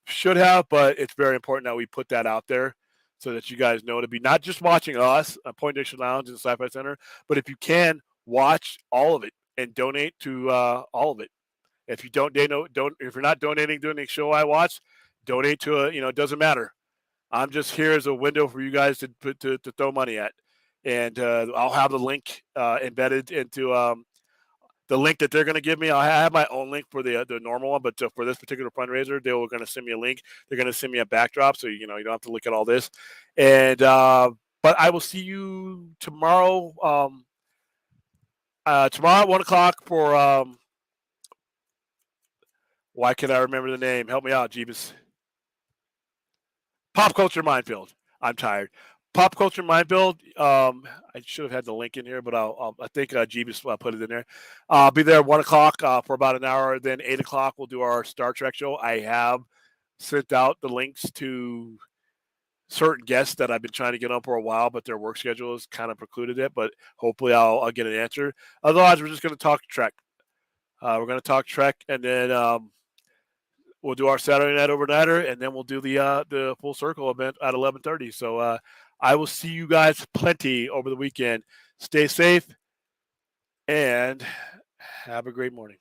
should have. But it's very important that we put that out there so that you guys know, to be not just watching us at Point Diction Lounge and the Sci-Fi Center, but if you can, watch all of it and donate to all of it. If you don't, if you're not donating during the show I watch, donate to it doesn't matter. I'm just here as a window for you guys to throw money at, and I'll have the link embedded into the link that they're going to give me. I have my own link for the normal one, but for this particular fundraiser, they were going to send me a link. They're going to send me a backdrop, so you don't have to look at all this. And but I will see you tomorrow. Tomorrow at 1:00 for why can I remember the name? Help me out, Jeebus. Pop Culture Minefield. I'm tired. Pop Culture Minefield. I should have had the link in here, but I think Jeebus put it in there. I'll be there at 1:00 for about an hour. Then 8:00 we'll do our Star Trek show. I have sent out the links to certain guests that I've been trying to get on for a while, but their work schedule has kind of precluded it. But hopefully I'll get an answer. Otherwise, we're just going to talk Trek. We're going to talk Trek, and then we'll do our Saturday Night Overnighter, and then we'll do the Full Circle event at 11:30. So I will see you guys plenty over the weekend. Stay safe and have a great morning.